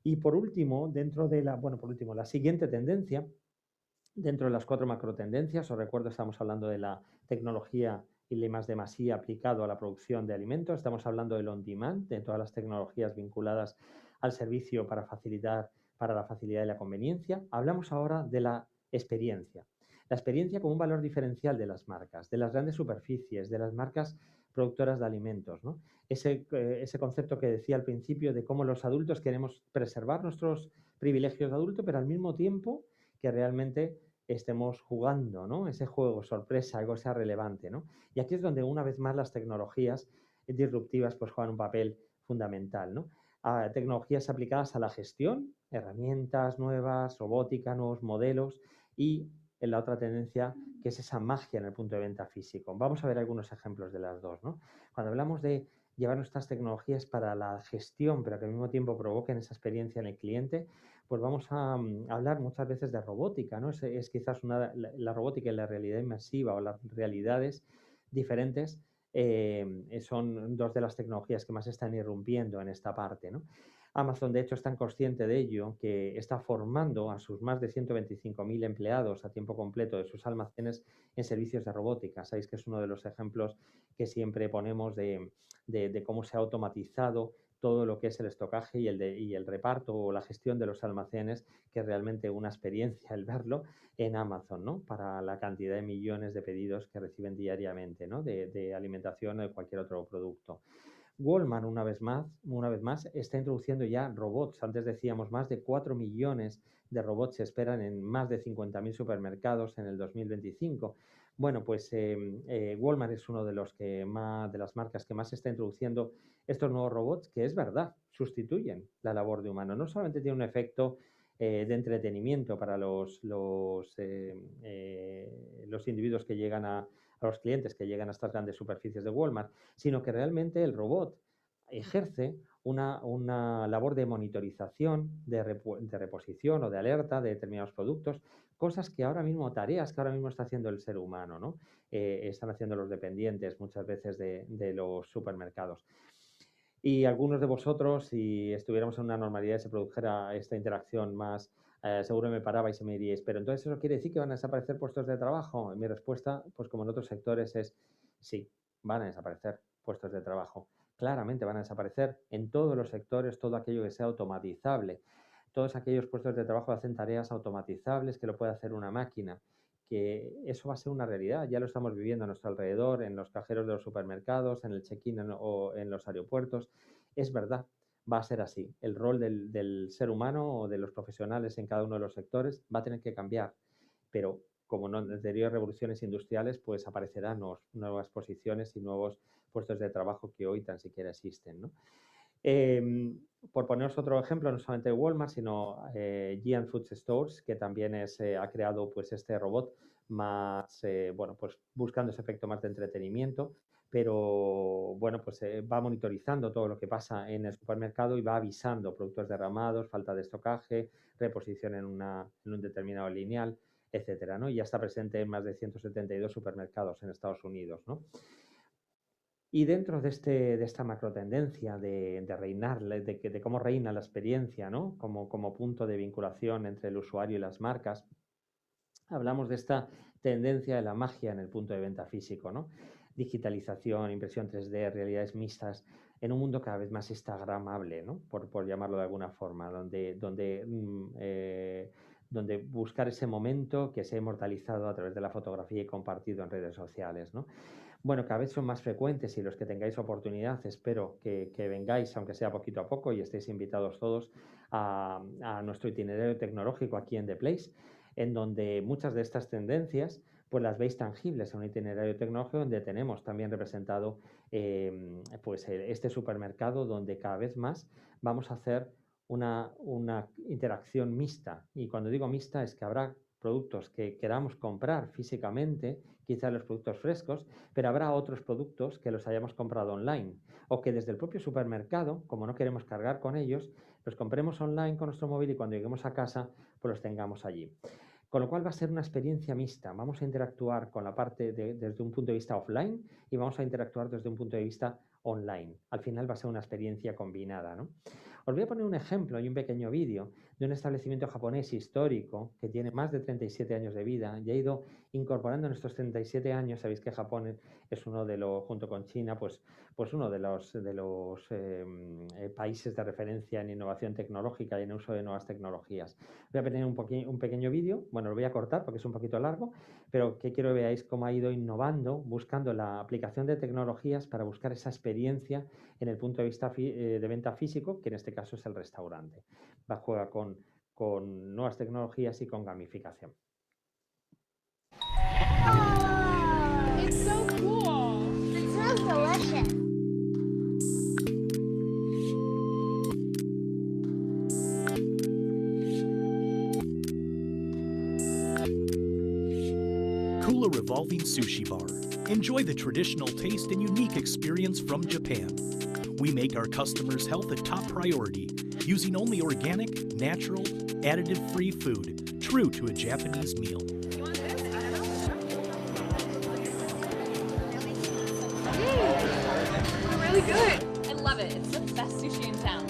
Y por último, la siguiente tendencia, dentro de las 4 macro tendencias, os recuerdo, estamos hablando de la tecnología y el I+D+I aplicado a la producción de alimentos, estamos hablando del on-demand, de todas las tecnologías vinculadas al servicio para la facilidad y la conveniencia. Hablamos ahora de la experiencia. La experiencia como un valor diferencial de las marcas, de las grandes superficies, de las marcas productoras de alimentos, ¿no? Ese concepto que decía al principio de cómo los adultos queremos preservar nuestros privilegios de adulto, pero al mismo tiempo que realmente estemos jugando, ¿no? Ese juego sorpresa, algo sea relevante, ¿no? Y aquí es donde una vez más las tecnologías disruptivas pues juegan un papel fundamental, ¿no? Tecnologías aplicadas a la gestión, herramientas nuevas, robótica, nuevos modelos y en la otra tendencia que es esa magia en el punto de venta físico. Vamos a ver algunos ejemplos de las dos, ¿no? Cuando hablamos de llevar nuestras tecnologías para la gestión, pero que al mismo tiempo provoquen esa experiencia en el cliente, pues vamos a hablar muchas veces de robótica, ¿no? Es quizás la robótica y la realidad inmersiva o las realidades diferentes son 2 de las tecnologías que más están irrumpiendo en esta parte, ¿no? Amazon, de hecho, es tan consciente de ello que está formando a sus más de 125.000 empleados a tiempo completo de sus almacenes en servicios de robótica. Sabéis que es uno de los ejemplos que siempre ponemos de cómo se ha automatizado todo lo que es el estocaje y el reparto o la gestión de los almacenes, que es realmente una experiencia el verlo en Amazon, ¿no? Para la cantidad de millones de pedidos que reciben diariamente, ¿no? de alimentación o de cualquier otro producto. Walmart, una vez más, está introduciendo ya robots. Antes decíamos más de 4 millones de robots se esperan en más de 50.000 supermercados en el 2025. Bueno, pues Walmart es uno de las marcas que más está introduciendo estos nuevos robots, que es verdad, sustituyen la labor de humano. No solamente tiene un efecto de entretenimiento para los individuos que llegan a los clientes que llegan a estas grandes superficies de Walmart, sino que realmente el robot ejerce una labor de monitorización, de reposición o de alerta de determinados productos, tareas que ahora mismo está haciendo el ser humano, ¿no? Están haciendo los dependientes muchas veces de los supermercados. Y algunos de vosotros, si estuviéramos en una normalidad y se produjera esta interacción más, seguro me parabais y me diríais, pero entonces eso quiere decir que van a desaparecer puestos de trabajo. Y mi respuesta, pues como en otros sectores, es sí, van a desaparecer puestos de trabajo. Claramente van a desaparecer en todos los sectores, todo aquello que sea automatizable. Todos aquellos puestos de trabajo hacen tareas automatizables que lo puede hacer una máquina, que eso va a ser una realidad. Ya lo estamos viviendo a nuestro alrededor, en los cajeros de los supermercados, en el check-in o en los aeropuertos. Es verdad, va a ser así. El rol del ser humano o de los profesionales en cada uno de los sectores va a tener que cambiar, pero como en anteriores revoluciones industriales, pues aparecerán nuevas posiciones y nuevos puestos de trabajo que hoy tan siquiera existen, ¿no? Por poneros otro ejemplo, no solamente Walmart, sino Giant Food Stores, que también ha creado pues este robot más, pues buscando ese efecto más de entretenimiento, pero bueno, pues va monitorizando todo lo que pasa en el supermercado y va avisando productos derramados, falta de estocaje, reposición en un determinado lineal, etcétera, ¿no? Y ya está presente en más de 172 supermercados en Estados Unidos, ¿no? Y dentro de esta macro tendencia de reinar, de cómo reina la experiencia, ¿no? Como punto de vinculación entre el usuario y las marcas, hablamos de esta tendencia de la magia en el punto de venta físico, ¿no? Digitalización, impresión 3D, realidades mixtas, en un mundo cada vez más instagramable, ¿no? Por llamarlo de alguna forma, donde buscar ese momento que se ha inmortalizado a través de la fotografía y compartido en redes sociales, ¿no? Bueno, cada vez son más frecuentes y los que tengáis oportunidad, espero que vengáis, aunque sea poquito a poco, y estéis invitados todos a nuestro itinerario tecnológico aquí en The Place, en donde muchas de estas tendencias pues las veis tangibles en un itinerario tecnológico donde tenemos también representado este supermercado donde cada vez más vamos a hacer una interacción mixta. Y cuando digo mixta es que habrá productos que queramos comprar físicamente, quizás los productos frescos, pero habrá otros productos que los hayamos comprado online o que desde el propio supermercado, como no queremos cargar con ellos, los compremos online con nuestro móvil y cuando lleguemos a casa pues los tengamos allí. Con lo cual va a ser una experiencia mixta. Vamos a interactuar con la parte desde un punto de vista offline y vamos a interactuar desde un punto de vista online. Al final va a ser una experiencia combinada, ¿no? Os voy a poner un ejemplo y un pequeño vídeo de un establecimiento japonés histórico que tiene más de 37 años de vida y ha ido incorporando en estos 37 años, sabéis que Japón es uno de los, junto con China, pues uno de los países de referencia en innovación tecnológica y en uso de nuevas tecnologías. Voy a poner un pequeño vídeo, bueno, lo voy a cortar porque es un poquito largo, pero que quiero que veáis cómo ha ido innovando, buscando la aplicación de tecnologías para buscar esa experiencia en el punto de vista de venta físico, que en este caso es el restaurante. Juega con nuevas tecnologías y con gamificación. Oh, it's so cool. It smells delicious. Kula Revolving Sushi Bar. Enjoy the traditional taste and unique experience from Japan. We make our customers' health a top priority, using only organic, natural, additive-free food, true to a Japanese meal. You want this? I don't know. Really good. I love it. It's the best sushi in town.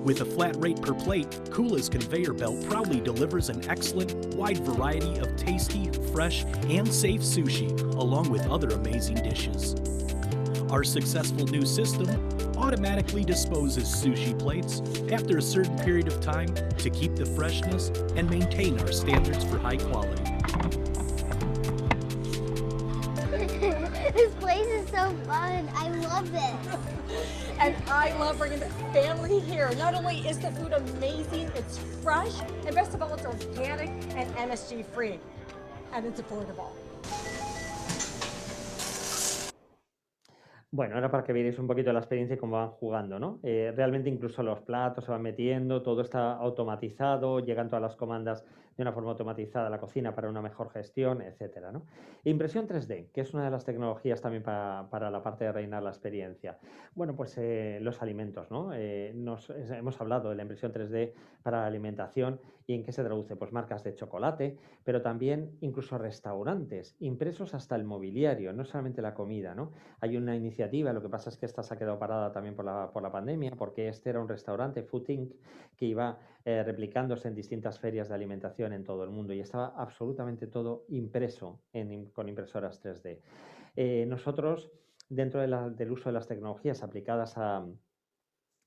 With a flat rate per plate, Kula's conveyor belt proudly delivers an excellent, wide variety of tasty, fresh, and safe sushi, along with other amazing dishes. Our successful new system automatically disposes sushi plates after a certain period of time to keep the freshness and maintain our standards for high quality. This place is so fun. I love this. And I love bringing the family here. Not only is the food amazing, it's fresh, and best of all, it's organic and MSG free, and it's affordable. Bueno, ahora para que veáis un poquito la experiencia y cómo van jugando, ¿no? Realmente incluso los platos se van metiendo, todo está automatizado, llegan todas las comandas de una forma automatizada a la cocina para una mejor gestión, etcétera, ¿no? Impresión 3D, que es una de las tecnologías también para la parte de reinar la experiencia. Bueno, pues los alimentos, ¿no? Hemos hablado de la impresión 3D para la alimentación y en qué se traduce, pues marcas de chocolate, pero también incluso restaurantes, impresos hasta el mobiliario, no solamente la comida, ¿no? Hay una iniciativa, lo que pasa es que esta se ha quedado parada también por la pandemia, porque este era un restaurante, Food Inc., que iba replicándose en distintas ferias de alimentación en todo el mundo y estaba absolutamente todo impreso con impresoras 3D. Nosotros, dentro del uso de las tecnologías aplicadas a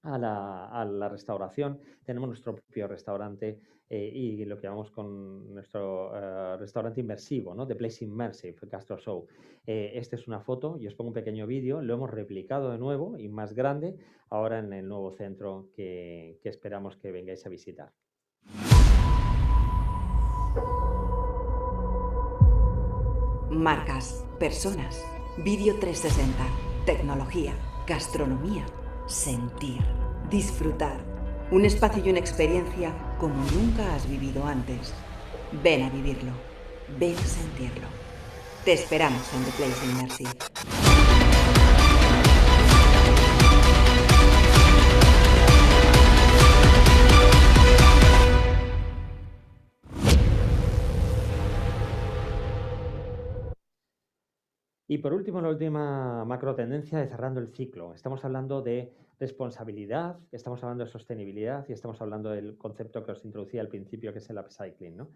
la restauración, tenemos nuestro propio restaurante y lo que llamamos con nuestro restaurante inmersivo, ¿no? The Place Immersive Gastro Show. Esta es una foto y os pongo un pequeño vídeo, lo hemos replicado de nuevo y más grande ahora en el nuevo centro que esperamos que vengáis a visitar. Marcas, personas, vídeo 360, tecnología, gastronomía, sentir, disfrutar. Un espacio y una experiencia como nunca has vivido antes. Ven a vivirlo, ven a sentirlo. Te esperamos en The Place Immersive. Y por último, la última macro tendencia de cerrando el ciclo. Estamos hablando de responsabilidad, estamos hablando de sostenibilidad y estamos hablando del concepto que os introducía al principio, que es el upcycling, ¿no?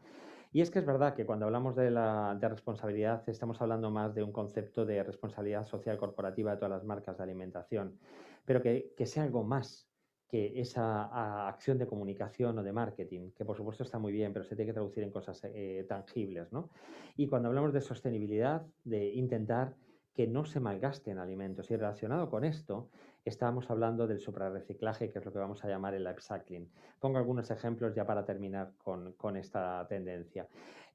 Y es que es verdad que cuando hablamos de responsabilidad estamos hablando más de un concepto de responsabilidad social corporativa de todas las marcas de alimentación, pero que sea algo más que esa acción de comunicación o de marketing, que por supuesto está muy bien, pero se tiene que traducir en cosas tangibles, ¿no? Y cuando hablamos de sostenibilidad, de intentar que no se malgasten alimentos, y relacionado con esto, estábamos hablando del suprarreciclaje, que es lo que vamos a llamar el upcycling. Pongo algunos ejemplos ya para terminar con esta tendencia.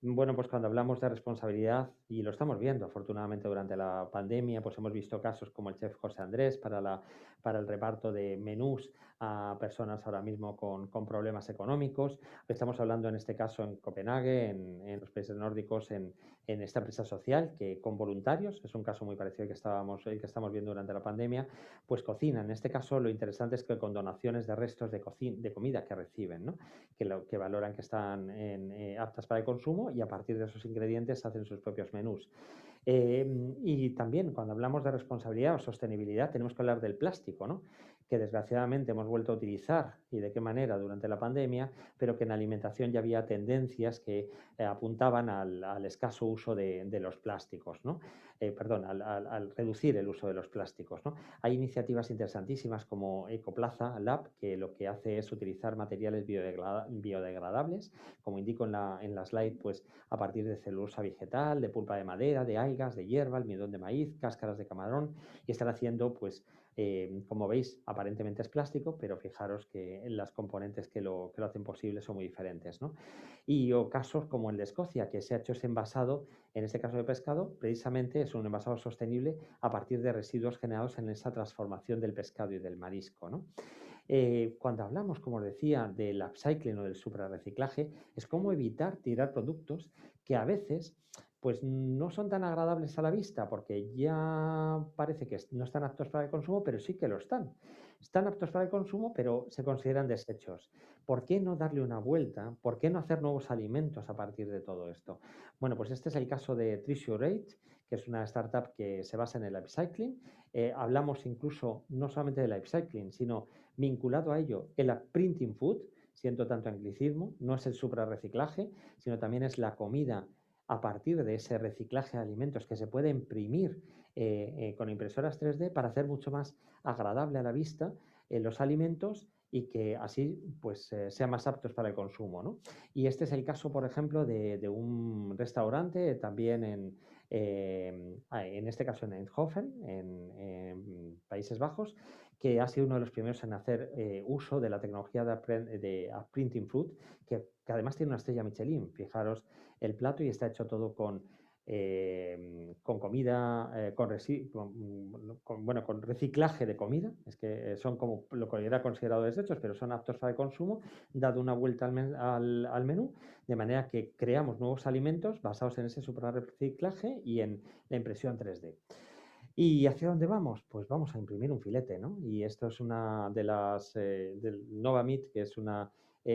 Bueno, pues cuando hablamos de responsabilidad, y lo estamos viendo afortunadamente durante la pandemia, pues hemos visto casos como el chef José Andrés para el reparto de menús a personas ahora mismo con problemas económicos. Estamos hablando en este caso en Copenhague, en los países nórdicos, en esta empresa social que con voluntarios, es un caso muy parecido al que estamos viendo durante la pandemia, pues cocinan. En este caso lo interesante es que con donaciones de restos de comida que reciben, ¿no? que valoran que están aptas para el consumo y a partir de esos ingredientes hacen sus propios menús. Y también cuando hablamos de responsabilidad o sostenibilidad tenemos que hablar del plástico, ¿no? Que desgraciadamente hemos vuelto a utilizar y de qué manera durante la pandemia, pero que en alimentación ya había tendencias que apuntaban al escaso uso de los plásticos, ¿no? Al reducir el uso de los plásticos, ¿no? Hay iniciativas interesantísimas como Ecoplaza Lab, que lo que hace es utilizar materiales biodegradables, como indico en la slide, pues a partir de celulosa vegetal, de pulpa de madera, de algas, de hierba, almidón de maíz, cáscaras de camarón, y están haciendo, pues, como veis, aparentemente es plástico, pero fijaros que las componentes que lo hacen posible son muy diferentes, ¿no? Y casos como el de Escocia, que se ha hecho ese envasado, en este caso de pescado, precisamente es un envasado sostenible a partir de residuos generados en esa transformación del pescado y del marisco, ¿no? Cuando hablamos, como os decía, del upcycling o del suprarreciclaje, es cómo evitar tirar productos que a veces pues no son tan agradables a la vista porque ya parece que no están aptos para el consumo, pero sí que lo están. Están aptos para el consumo, pero se consideran desechos. ¿Por qué no darle una vuelta? ¿Por qué no hacer nuevos alimentos a partir de todo esto? Bueno, pues este es el caso de Treasurate, que es una startup que se basa en el upcycling. Hablamos incluso no solamente del upcycling, sino vinculado a ello el printing food, siento tanto anglicismo, no es el suprarreciclaje, sino también es la comida a partir de ese reciclaje de alimentos que se puede imprimir con impresoras 3D para hacer mucho más agradable a la vista los alimentos y que así pues sean más aptos para el consumo, ¿no? Y este es el caso, por ejemplo, de un restaurante también en este caso en Eindhoven, en Países Bajos, que ha sido uno de los primeros en hacer uso de la tecnología de Printing Food, que además tiene una estrella Michelin. Fijaros el plato y está hecho todo con comida, con reciclaje de comida, es que son como lo que era considerado desechos, pero son aptos para el consumo, dado una vuelta al menú, de manera que creamos nuevos alimentos basados en ese suprarreciclaje y en la impresión 3D. ¿Y hacia dónde vamos? Pues vamos a imprimir un filete, ¿no? Y esto es una de las del Novamit, que es una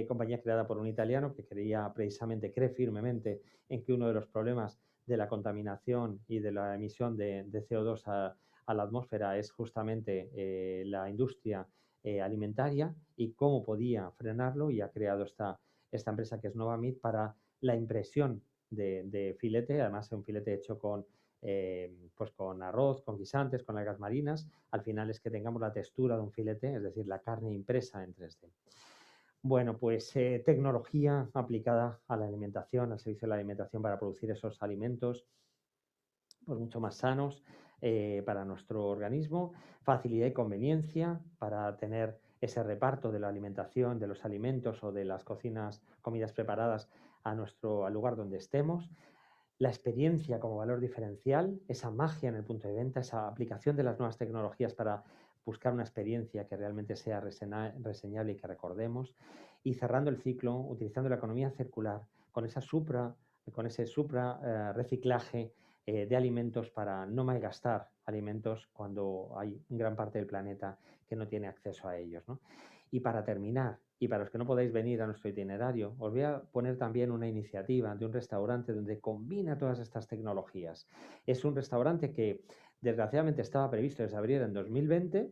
compañía creada por un italiano que cree firmemente en que uno de los problemas de la contaminación y de la emisión de CO2 a la atmósfera es justamente la industria alimentaria y cómo podía frenarlo, y ha creado esta empresa que es Novamit para la impresión de filete, además es un filete hecho pues con arroz, con guisantes, con algas marinas. Al final es que tengamos la textura de un filete, es decir, la carne impresa en 3D. Bueno, pues tecnología aplicada a la alimentación, al servicio de la alimentación para producir esos alimentos pues mucho más sanos para nuestro organismo, facilidad y conveniencia para tener ese reparto de la alimentación, de los alimentos o de las comidas preparadas al lugar donde estemos. La experiencia como valor diferencial, esa magia en el punto de venta, esa aplicación de las nuevas tecnologías para buscar una experiencia que realmente sea reseñable y que recordemos. Y cerrando el ciclo, utilizando la economía circular con ese reciclaje de alimentos para no malgastar alimentos cuando hay gran parte del planeta que no tiene acceso a ellos, ¿no? Y para terminar, y para los que no podáis venir a nuestro itinerario, os voy a poner también una iniciativa de un restaurante donde combina todas estas tecnologías. Es un restaurante que desgraciadamente estaba previsto que se abriera en 2020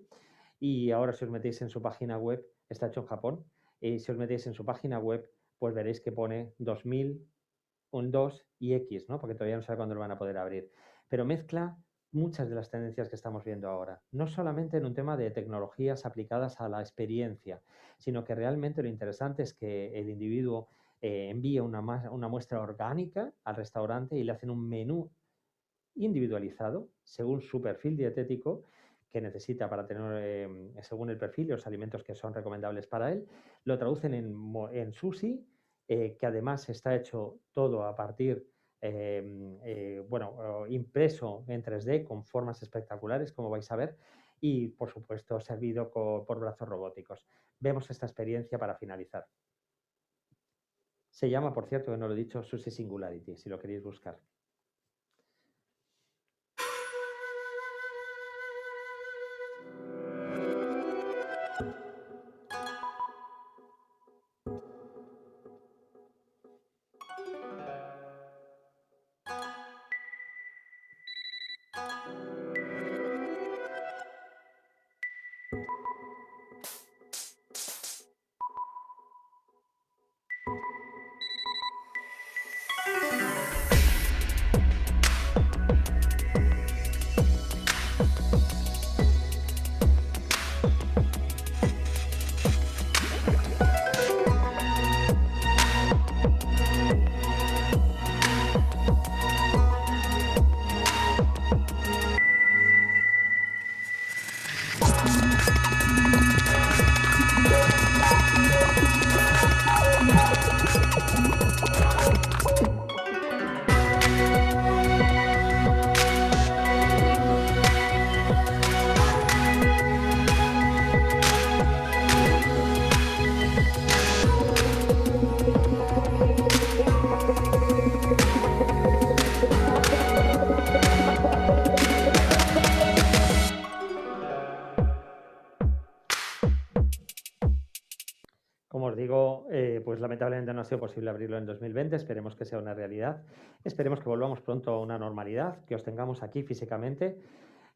y ahora si os metéis en su página web, está hecho en Japón, y si os metéis en su página web, pues veréis que pone 2000, un 2 y X, ¿no? Porque todavía no sabe cuándo lo van a poder abrir. Pero mezcla muchas de las tendencias que estamos viendo ahora, no solamente en un tema de tecnologías aplicadas a la experiencia, sino que realmente lo interesante es que el individuo envía una muestra orgánica al restaurante y le hacen un menú individualizado según su perfil dietético que necesita para tener, según el perfil y los alimentos que son recomendables para él, lo traducen en sushi, que además está hecho todo a partir, impreso en 3D con formas espectaculares, como vais a ver, y por supuesto servido por brazos robóticos. Vemos esta experiencia para finalizar. Se llama, por cierto, que no lo he dicho, Sushi Singularity, si lo queréis buscar. Como os digo, pues lamentablemente no ha sido posible abrirlo en 2020, esperemos que sea una realidad, esperemos que volvamos pronto a una normalidad, que os tengamos aquí físicamente,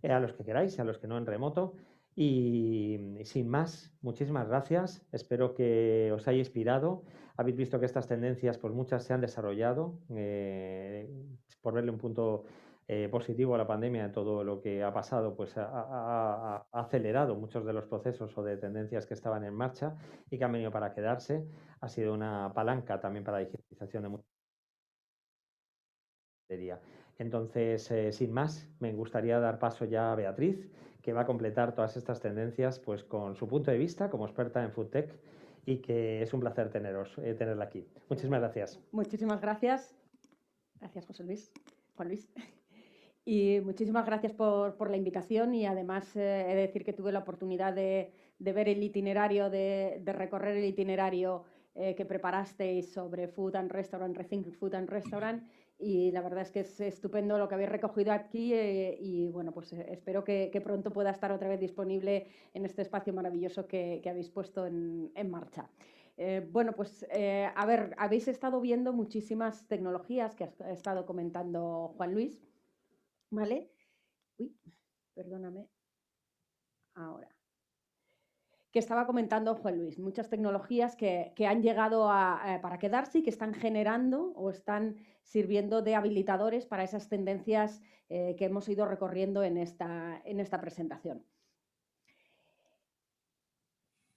a los que queráis, a los que no en remoto, y sin más, muchísimas gracias, espero que os haya inspirado, habéis visto que estas tendencias, pues muchas se han desarrollado, por verle un punto positivo a la pandemia, todo lo que ha pasado, pues ha acelerado muchos de los procesos o de tendencias que estaban en marcha y que han venido para quedarse. Ha sido una palanca también para la digitalización de mucha materia. Entonces, sin más, me gustaría dar paso ya a Beatriz, que va a completar todas estas tendencias pues con su punto de vista como experta en FoodTech y que es un placer tenerla aquí. Muchísimas gracias. Muchísimas gracias. Gracias, José Luis. Juan Luis. Y muchísimas gracias por la invitación y además he de decir que tuve la oportunidad de ver el itinerario, de recorrer el itinerario que preparasteis sobre Food and Restaurant, Rethink Food and Restaurant, y la verdad es que es estupendo lo que habéis recogido aquí y bueno, pues espero que pronto pueda estar otra vez disponible en este espacio maravilloso que habéis puesto en marcha. Bueno, pues a ver, habéis estado viendo muchísimas tecnologías que ha estado comentando Juan Luis, ¿vale? Uy, perdóname. Ahora. Que estaba comentando Juan Luis, muchas tecnologías que han llegado para quedarse y que están generando o están sirviendo de habilitadores para esas tendencias que hemos ido recorriendo en esta presentación.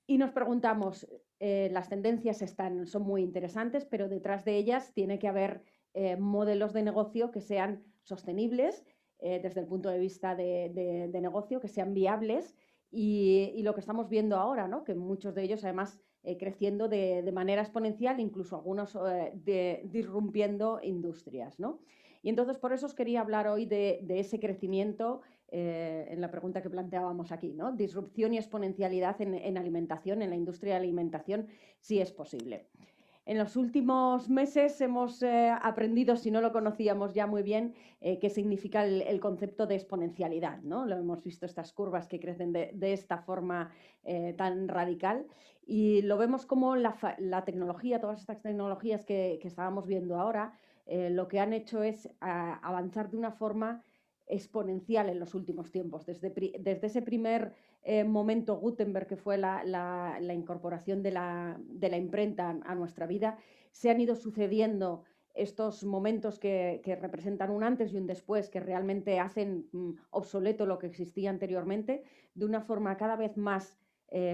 Y nos preguntamos, las tendencias son muy interesantes, pero detrás de ellas tiene que haber modelos de negocio que sean sostenibles desde el punto de vista de negocio, que sean viables y lo que estamos viendo ahora, ¿no? Que muchos de ellos además creciendo de manera exponencial, incluso algunos disrumpiendo industrias, ¿no? Y entonces por eso os quería hablar hoy de ese crecimiento en la pregunta que planteábamos aquí, ¿no? Disrupción y exponencialidad en alimentación, en la industria de la alimentación, si es posible. En los últimos meses hemos aprendido, si no lo conocíamos ya muy bien, qué significa el concepto de exponencialidad, ¿no? Lo hemos visto, estas curvas que crecen de esta forma tan radical, y lo vemos como la tecnología, todas estas tecnologías que estábamos viendo ahora, lo que han hecho es avanzar de una forma exponencial en los últimos tiempos. Desde ese primer momento Gutenberg, que fue la incorporación de la imprenta a nuestra vida, se han ido sucediendo estos momentos que representan un antes y un después, que realmente hacen obsoleto lo que existía anteriormente, de una forma cada vez más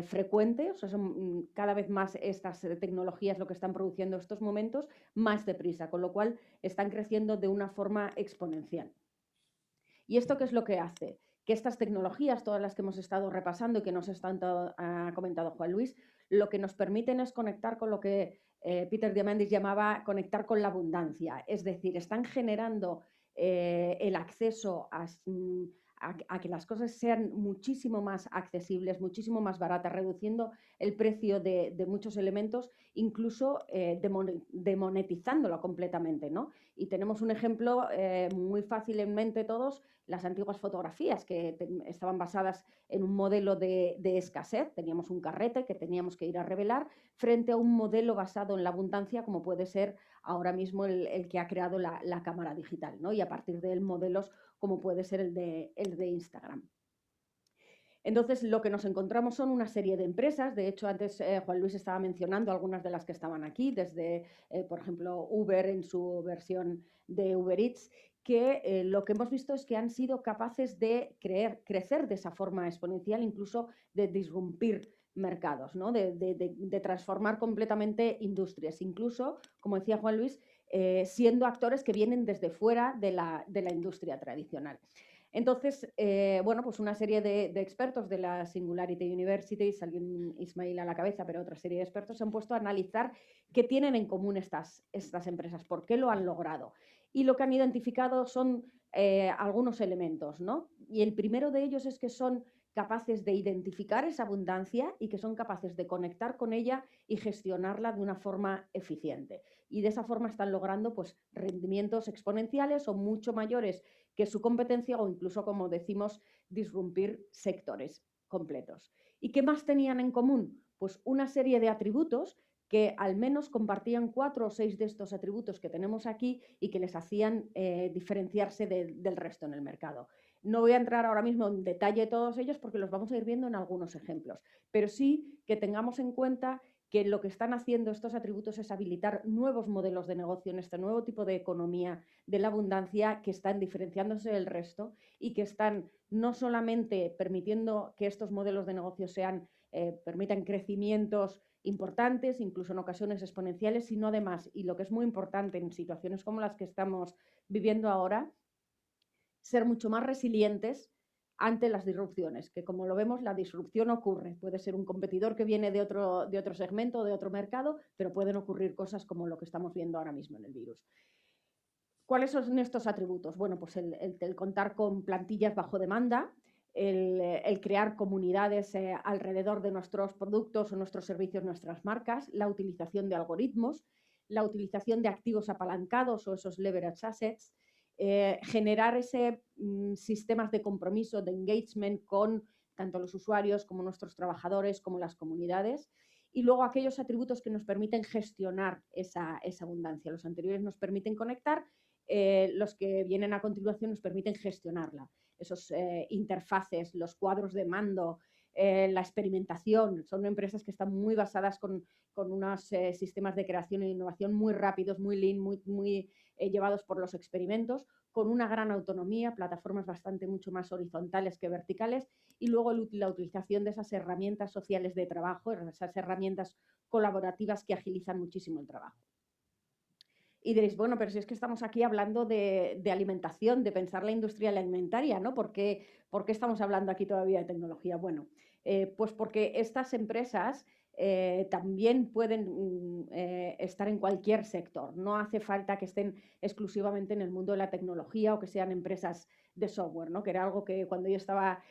frecuente. O sea, son cada vez más estas tecnologías lo que están produciendo estos momentos más deprisa, con lo cual están creciendo de una forma exponencial. ¿Y esto qué es lo que hace? Que estas tecnologías, todas las que hemos estado repasando y que nos ha comentado Juan Luis, lo que nos permiten es conectar con lo que Peter Diamandis llamaba conectar con la abundancia. Es decir, están generando el acceso a que las cosas sean muchísimo más accesibles, muchísimo más baratas, reduciendo el precio de muchos elementos, incluso demonetizándolo completamente, ¿no? Y tenemos un ejemplo muy fácil en mente todos, las antiguas fotografías que estaban basadas en un modelo de escasez. Teníamos un carrete que teníamos que ir a revelar frente a un modelo basado en la abundancia, como puede ser ahora mismo el que ha creado la cámara digital, ¿no? Y a partir de él modelos como puede ser el de Instagram. Entonces, lo que nos encontramos son una serie de empresas. De hecho, antes Juan Luis estaba mencionando algunas de las que estaban aquí, desde, por ejemplo, Uber en su versión de Uber Eats, que lo que hemos visto es que han sido capaces de crecer de esa forma exponencial, incluso de disrumpir mercados, ¿no? de transformar completamente industrias, incluso, como decía Juan Luis, siendo actores que vienen desde fuera de la industria tradicional. Entonces, bueno, pues una serie de expertos de la Singularity University, salió Ismail a la cabeza, pero otra serie de expertos se han puesto a analizar qué tienen en común estas empresas, por qué lo han logrado. Y lo que han identificado son algunos elementos, ¿no? Y el primero de ellos es que son capaces de identificar esa abundancia y que son capaces de conectar con ella y gestionarla de una forma eficiente. Y de esa forma están logrando pues, rendimientos exponenciales o mucho mayores que su competencia o incluso, como decimos, disrumpir sectores completos. ¿Y qué más tenían en común? Pues una serie de atributos que al menos compartían 4 o 6 de estos atributos que tenemos aquí y que les hacían diferenciarse del resto en el mercado. No voy a entrar ahora mismo en detalle todos ellos porque los vamos a ir viendo en algunos ejemplos, pero sí que tengamos en cuenta que lo que están haciendo estos atributos es habilitar nuevos modelos de negocio en este nuevo tipo de economía de la abundancia que están diferenciándose del resto y que están no solamente permitiendo que estos modelos de negocio permitan crecimientos importantes, incluso en ocasiones exponenciales, sino además, y lo que es muy importante en situaciones como las que estamos viviendo ahora, ser mucho más resilientes ante las disrupciones, que como lo vemos, la disrupción ocurre. Puede ser un competidor que viene de otro segmento, de otro mercado, pero pueden ocurrir cosas como lo que estamos viendo ahora mismo en el virus. ¿Cuáles son estos atributos? Bueno, pues el contar con plantillas bajo demanda, el crear comunidades alrededor de nuestros productos o nuestros servicios, nuestras marcas, la utilización de algoritmos, la utilización de activos apalancados o esos leverage assets, generar sistemas de compromiso, de engagement con tanto los usuarios como nuestros trabajadores, como las comunidades, y luego aquellos atributos que nos permiten gestionar esa abundancia. Los anteriores nos permiten conectar, los que vienen a continuación nos permiten gestionarla. Esos interfaces, los cuadros de mando, la experimentación, son empresas que están muy basadas con unos sistemas de creación e innovación muy rápidos, muy lean, muy llevados por los experimentos, con una gran autonomía, plataformas mucho más horizontales que verticales, y luego la utilización de esas herramientas sociales de trabajo, esas herramientas colaborativas que agilizan muchísimo el trabajo. Y diréis, bueno, pero si es que estamos aquí hablando de alimentación, de pensar la industria alimentaria, ¿no? ¿Por qué estamos hablando aquí todavía de tecnología? Bueno, pues porque estas empresas también pueden estar en cualquier sector. No hace falta que estén exclusivamente en el mundo de la tecnología o que sean empresas de software, ¿no? Que era algo que cuando yo estaba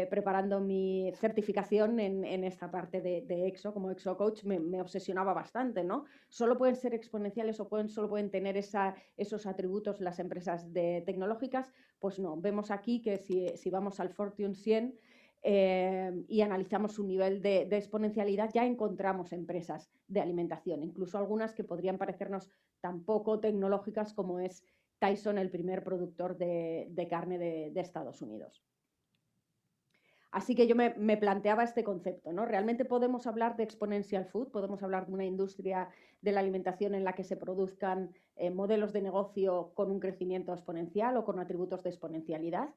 preparando mi certificación en esta parte de EXO, como EXO Coach, me obsesionaba bastante, ¿no? Solo pueden ser exponenciales o solo pueden tener esos atributos las empresas tecnológicas. Pues no, vemos aquí que si vamos al Fortune 100 y analizamos su nivel de exponencialidad, ya encontramos empresas de alimentación, incluso algunas que podrían parecernos tan poco tecnológicas como es Tyson, el primer productor de carne de Estados Unidos. Así que yo me planteaba este concepto, ¿no? ¿Realmente podemos hablar de exponential food? ¿Podemos hablar de una industria de la alimentación en la que se produzcan modelos de negocio con un crecimiento exponencial o con atributos de exponencialidad?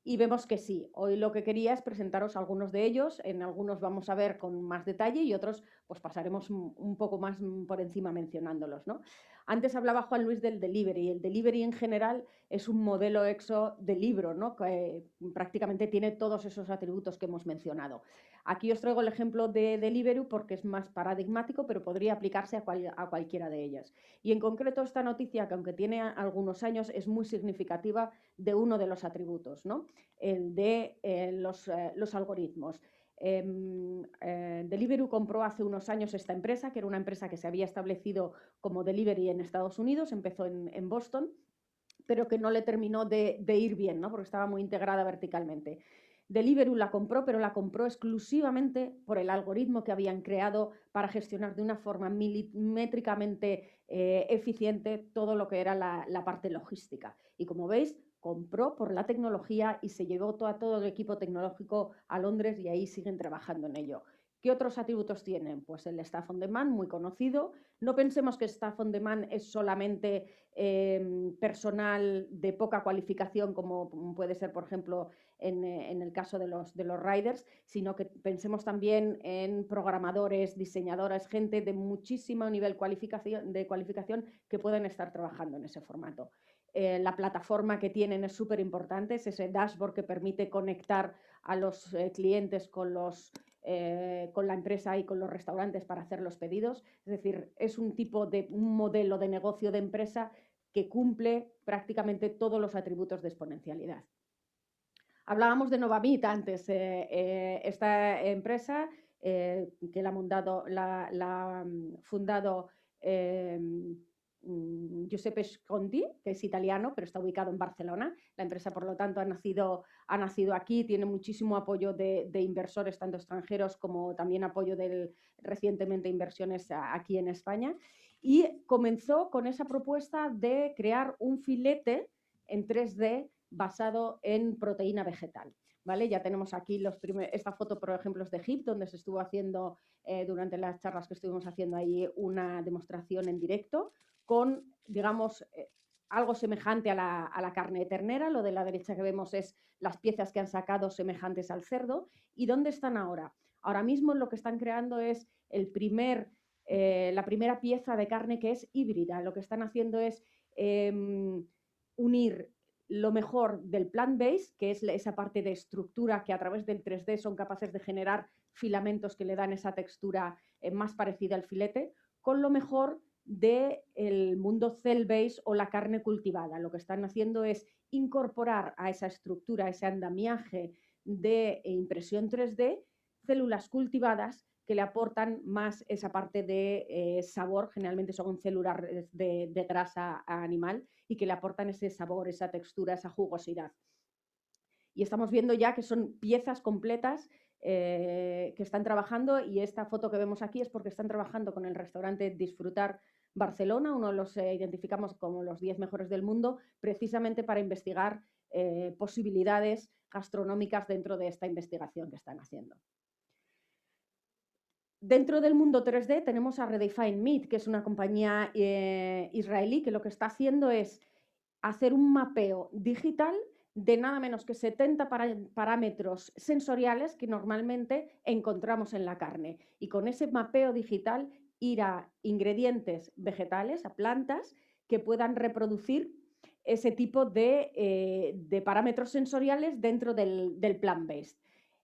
Y vemos que sí. Hoy lo que quería es presentaros algunos de ellos. En algunos vamos a ver con más detalle y otros pues pasaremos un poco más por encima mencionándolos, ¿no? Antes hablaba Juan Luis del delivery. El delivery en general es un modelo EXO de libro, ¿no? Que prácticamente tiene todos esos atributos que hemos mencionado. Aquí os traigo el ejemplo de Deliveroo porque es más paradigmático, pero podría aplicarse a cualquiera de ellas. Y en concreto esta noticia, que aunque tiene algunos años, es muy significativa de uno de los atributos, ¿no? El de los algoritmos. Deliveroo compró hace unos años esta empresa, que era una empresa que se había establecido como delivery en Estados Unidos, empezó en Boston, pero que no le terminó de ir bien, ¿no? Porque estaba muy integrada verticalmente. Deliveroo la compró, pero la compró exclusivamente por el algoritmo que habían creado para gestionar de una forma milimétricamente eficiente todo lo que era la parte logística. Y como veis, compró por la tecnología y se llevó todo el equipo tecnológico a Londres y ahí siguen trabajando en ello. ¿Qué otros atributos tienen? Pues el Staff on Demand, muy conocido. No pensemos que Staff on Demand es solamente personal de poca cualificación, como puede ser, por ejemplo, en el caso de los riders, sino que pensemos también en programadores, diseñadores, gente de muchísimo nivel de cualificación que pueden estar trabajando en ese formato. La plataforma que tienen es súper importante, es ese dashboard que permite conectar a los clientes con la empresa y con los restaurantes para hacer los pedidos. Es decir, es un modelo de negocio de empresa que cumple prácticamente todos los atributos de exponencialidad. Hablábamos de Novamit antes. Esta empresa que la ha fundado Giuseppe Sconti, que es italiano, pero está ubicado en Barcelona. La empresa, por lo tanto, ha nacido aquí, tiene muchísimo apoyo de inversores, tanto extranjeros como también apoyo recientemente inversiones aquí en España. Y comenzó con esa propuesta de crear un filete en 3D basado en proteína vegetal. ¿Vale? Ya tenemos aquí esta foto, por ejemplo, es de Egipto, donde se estuvo haciendo, durante las charlas que estuvimos haciendo ahí, una demostración en directo con, digamos, algo semejante a la carne de ternera. Lo de la derecha que vemos es las piezas que han sacado semejantes al cerdo. ¿Y dónde están ahora? Ahora mismo lo que están creando es la primera pieza de carne que es híbrida. Lo que están haciendo es unir lo mejor del plant-based, que es esa parte de estructura que a través del 3D son capaces de generar filamentos que le dan esa textura más parecida al filete, con lo mejor del mundo cell-based o la carne cultivada. Lo que están haciendo es incorporar a esa estructura, a ese andamiaje de impresión 3D, células cultivadas que le aportan más esa parte de sabor. Generalmente son células de grasa animal y que le aportan ese sabor, esa textura, esa jugosidad. Y estamos viendo ya que son piezas completas que están trabajando, y esta foto que vemos aquí es porque están trabajando con el restaurante Disfrutar Barcelona, uno de los identificamos como los 10 mejores del mundo, precisamente para investigar posibilidades gastronómicas dentro de esta investigación que están haciendo. Dentro del mundo 3D tenemos a Redefine Meat, que es una compañía israelí que lo que está haciendo es hacer un mapeo digital de nada menos que 70 parámetros sensoriales que normalmente encontramos en la carne. Y con ese mapeo digital ir a ingredientes vegetales, a plantas, que puedan reproducir ese tipo de parámetros sensoriales dentro del plant-based.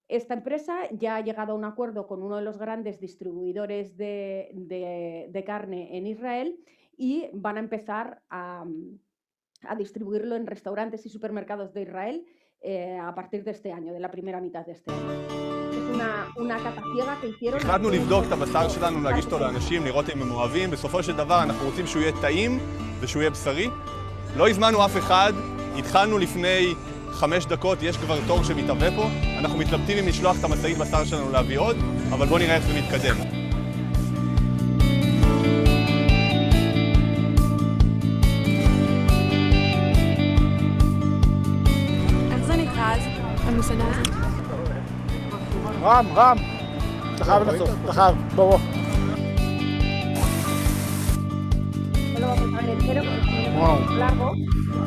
Esta empresa ya ha llegado a un acuerdo con uno de los grandes distribuidores de carne en Israel y van a empezar a distribuirlo en restaurantes y supermercados de Israel a partir de este año, de la primera mitad de este año. Es una cata ciega que hicieron. החלטנו לבדוק את הבשר שלנו, להגיש אותו לאנשים, לראות אם הם אוהבים. בסופו של דבר אנחנו רוצים שהוא יהיה טעים ושהוא יהיה בשרי. לא הזמנו אף אחד, התחלנו לפני 5 דקות, יש כבר תור שמתהווה פה. אנחנו מתלבטים אם לשלוח את המשאית בשר שלנו להביא עוד, אבל בואו נראה איך זה מתקדם. רם, אתה חייב לנסות, אתה חייב, בוא. No lo vamos a ver entero porque es Wow. largo,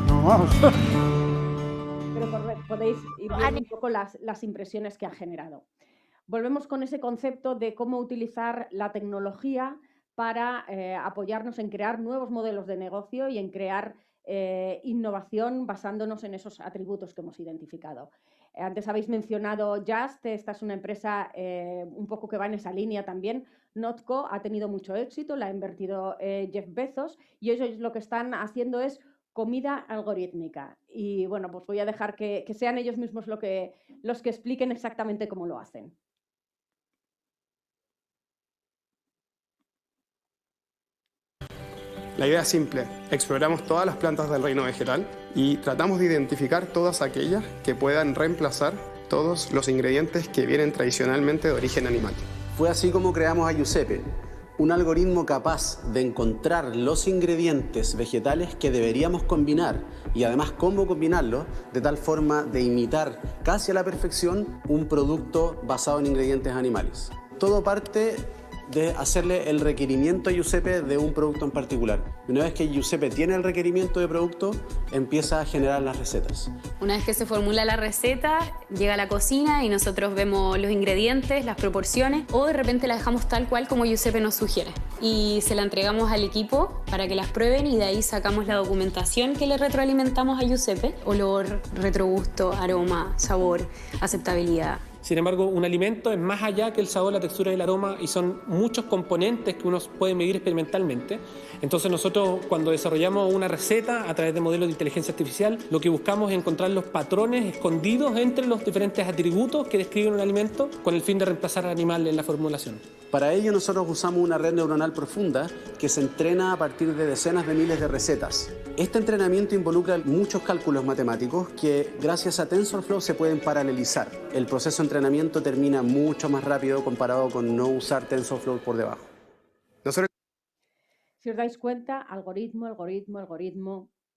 No, vamos. pero podéis ir viendo un poco las impresiones que ha generado. Volvemos con ese concepto de cómo utilizar la tecnología para apoyarnos en crear nuevos modelos de negocio y en crear innovación basándonos en esos atributos que hemos identificado. Antes habéis mencionado Just, esta es una empresa un poco que va en esa línea también. Notco ha tenido mucho éxito, la ha invertido Jeff Bezos y ellos lo que están haciendo es comida algorítmica. Y bueno, pues voy a dejar que sean ellos mismos los que expliquen exactamente cómo lo hacen. La idea es simple, exploramos todas las plantas del reino vegetal y tratamos de identificar todas aquellas que puedan reemplazar todos los ingredientes que vienen tradicionalmente de origen animal. Fue así como creamos a Giuseppe, un algoritmo capaz de encontrar los ingredientes vegetales que deberíamos combinar y además cómo combinarlos de tal forma de imitar casi a la perfección un producto basado en ingredientes animales. Todo parte de hacerle el requerimiento a Giuseppe de un producto en particular. Una vez que Giuseppe tiene el requerimiento de producto, empieza a generar las recetas. Una vez que se formula la receta, llega a la cocina y nosotros vemos los ingredientes, las proporciones, o de repente la dejamos tal cual como Giuseppe nos sugiere. Y se la entregamos al equipo para que las prueben y de ahí sacamos la documentación que le retroalimentamos a Giuseppe. Olor, retrogusto, aroma, sabor, aceptabilidad. Sin embargo, un alimento es más allá que el sabor, la textura y el aroma y son muchos componentes que uno puede medir experimentalmente. Entonces nosotros cuando desarrollamos una receta a través de modelos de inteligencia artificial, lo que buscamos es encontrar los patrones escondidos entre los diferentes atributos que describen un alimento con el fin de reemplazar al animal en la formulación. Para ello nosotros usamos una red neuronal profunda que se entrena a partir de decenas de miles de recetas. Este entrenamiento involucra muchos cálculos matemáticos que gracias a TensorFlow se pueden paralelizar. El proceso de entrenamiento termina mucho más rápido comparado con no usar TensorFlow por debajo. Si os dais cuenta, algoritmo,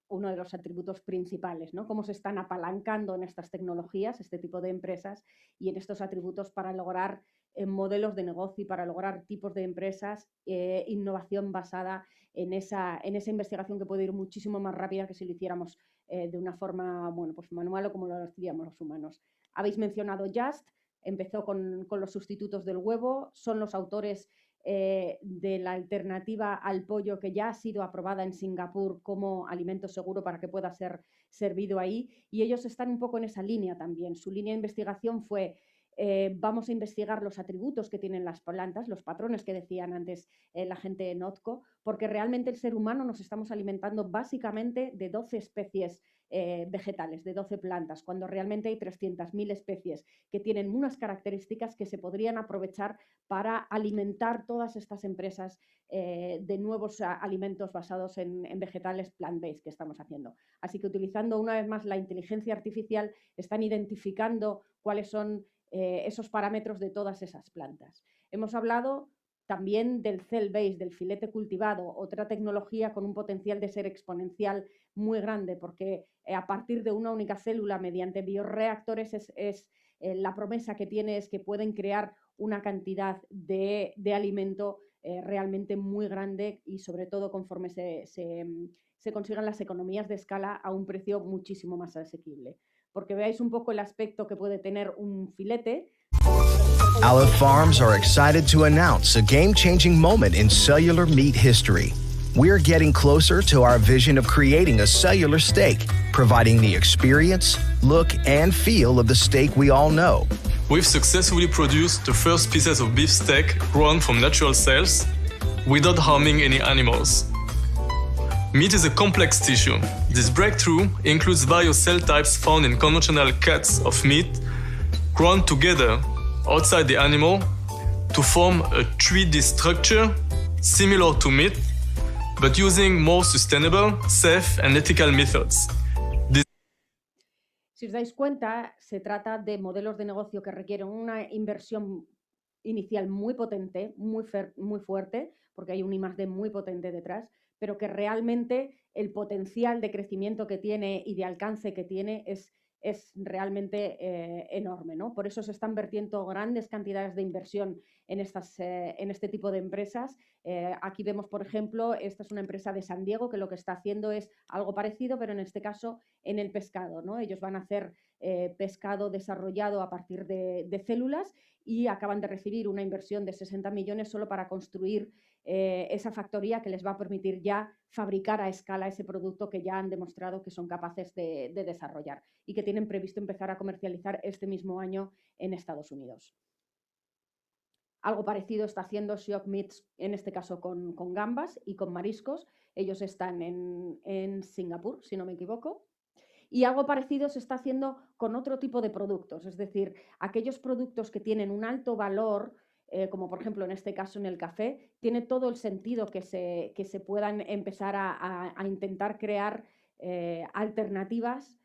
uno de los atributos principales, ¿no? Cómo se están apalancando en estas tecnologías, este tipo de empresas y en estos atributos para lograr modelos de negocio y para lograr tipos de empresas, innovación basada en esa investigación que puede ir muchísimo más rápida que si lo hiciéramos de una forma pues manual o como lo hacíamos los humanos. Habéis mencionado Just, empezó con los sustitutos del huevo, son los autores de la alternativa al pollo que ya ha sido aprobada en Singapur como alimento seguro para que pueda ser servido ahí y ellos están un poco en esa línea también. Su línea de investigación fue vamos a investigar los atributos que tienen las plantas, los patrones que decían antes la gente de Notco, porque realmente el ser humano nos estamos alimentando básicamente de 12 especies vegetales, de 12 plantas, cuando realmente hay 300.000 especies que tienen unas características que se podrían aprovechar para alimentar todas estas empresas de nuevos alimentos basados en vegetales plant-based que estamos haciendo. Así que utilizando una vez más la inteligencia artificial están identificando cuáles son esos parámetros de todas esas plantas. Hemos hablado también del cell base, del filete cultivado, otra tecnología con un potencial de ser exponencial muy grande, porque a partir de una única célula, mediante bioreactores, la promesa que tiene es que pueden crear una cantidad de alimento realmente muy grande y sobre todo conforme se consigan las economías de escala a un precio muchísimo más asequible. Porque veáis un poco el aspecto que puede tener un filete. Aleph Farms are excited to announce a game-changing moment in cellular meat history. We're getting closer to our vision of creating a cellular steak, providing the experience, look, and feel of the steak we all know. We've successfully produced the first pieces of beef steak grown from natural cells without harming any animals. Meat is a complex tissue. This breakthrough includes various cell types found in conventional cuts of meat grown together outside the animal to form a 3D structure similar to meat, but using more sustainable, safe, and ethical methods. Si os dais cuenta, se trata de modelos de negocio que requieren una inversión inicial muy potente, muy fuerte, porque hay un I+D muy potente detrás, pero que realmente el potencial de crecimiento que tiene y de alcance que tiene es es realmente enorme, ¿no? Por eso se están vertiendo grandes cantidades de inversión en este tipo de empresas. Aquí vemos, por ejemplo, esta es una empresa de San Diego que lo que está haciendo es algo parecido, pero en este caso en el pescado, ¿no? Ellos van a hacer pescado desarrollado a partir de células y acaban de recibir una inversión de 60 millones solo para construir esa factoría que les va a permitir ya fabricar a escala ese producto que ya han demostrado que son capaces de desarrollar y que tienen previsto empezar a comercializar este mismo año en Estados Unidos. Algo parecido está haciendo Siok Meats, en este caso con gambas y con mariscos. Ellos están en Singapur, si no me equivoco. Y algo parecido se está haciendo con otro tipo de productos, es decir, aquellos productos que tienen un alto valor, como por ejemplo en este caso en el café, tiene todo el sentido que se puedan empezar a intentar crear alternativas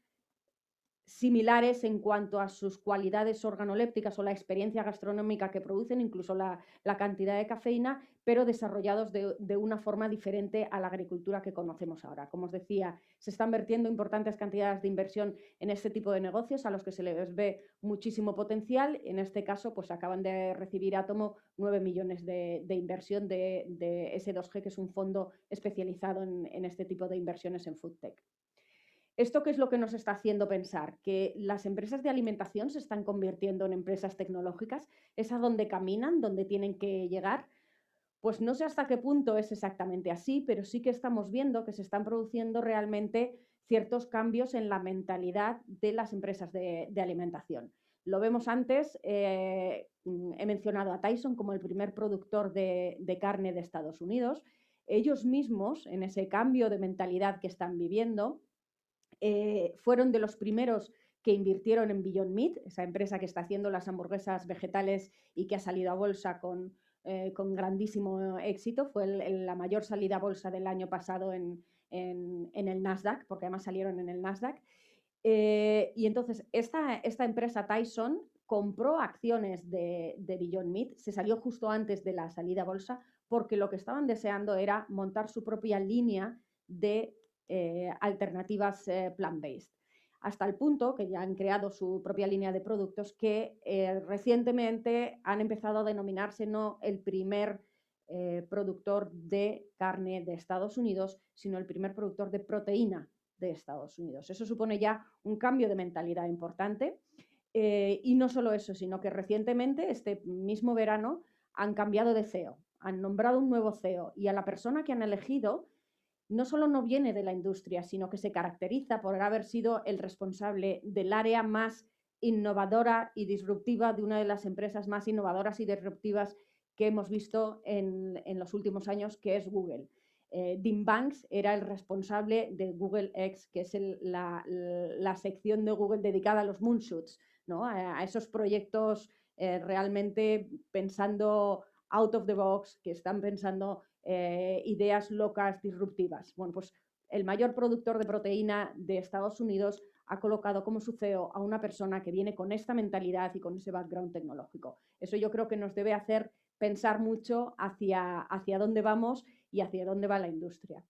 similares en cuanto a sus cualidades organolépticas o la experiencia gastronómica que producen, incluso la cantidad de cafeína, pero desarrollados de una forma diferente a la agricultura que conocemos ahora. Como os decía, se están vertiendo importantes cantidades de inversión en este tipo de negocios a los que se les ve muchísimo potencial. En este caso, pues acaban de recibir Atomo 9 millones de inversión de S2G, que es un fondo especializado en este tipo de inversiones en food tech. ¿Esto qué es lo que nos está haciendo pensar? Que las empresas de alimentación se están convirtiendo en empresas tecnológicas. ¿Es a donde caminan, donde tienen que llegar? Pues no sé hasta qué punto es exactamente así, pero sí que estamos viendo que se están produciendo realmente ciertos cambios en la mentalidad de las empresas de alimentación. Lo vemos antes, he mencionado a Tyson como el primer productor de carne de Estados Unidos. Ellos mismos, en ese cambio de mentalidad que están viviendo, fueron de los primeros que invirtieron en Beyond Meat, esa empresa que está haciendo las hamburguesas vegetales y que ha salido a bolsa con grandísimo éxito. Fue la mayor salida a bolsa del año pasado en el Nasdaq, porque además salieron en el Nasdaq. Y entonces esta empresa Tyson compró acciones de Beyond Meat, se salió justo antes de la salida a bolsa, porque lo que estaban deseando era montar su propia línea de alternativas plant-based, hasta el punto que ya han creado su propia línea de productos que recientemente han empezado a denominarse no el primer productor de carne de Estados Unidos, sino el primer productor de proteína de Estados Unidos. Eso supone ya un cambio de mentalidad importante y no solo eso, sino que recientemente, este mismo verano, han cambiado de CEO, han nombrado un nuevo CEO y a la persona que han elegido no solo no viene de la industria, sino que se caracteriza por haber sido el responsable del área más innovadora y disruptiva de una de las empresas más innovadoras y disruptivas que hemos visto en los últimos años, que es Google. Dean Banks era el responsable de Google X, que es la sección de Google dedicada a los moonshots, ¿no? A esos proyectos realmente pensando out of the box, que están pensando ideas locas, disruptivas. Bueno, pues el mayor productor de proteína de Estados Unidos ha colocado como su CEO a una persona que viene con esta mentalidad y con ese background tecnológico. Eso yo creo que nos debe hacer pensar mucho hacia dónde vamos y hacia dónde va la industria.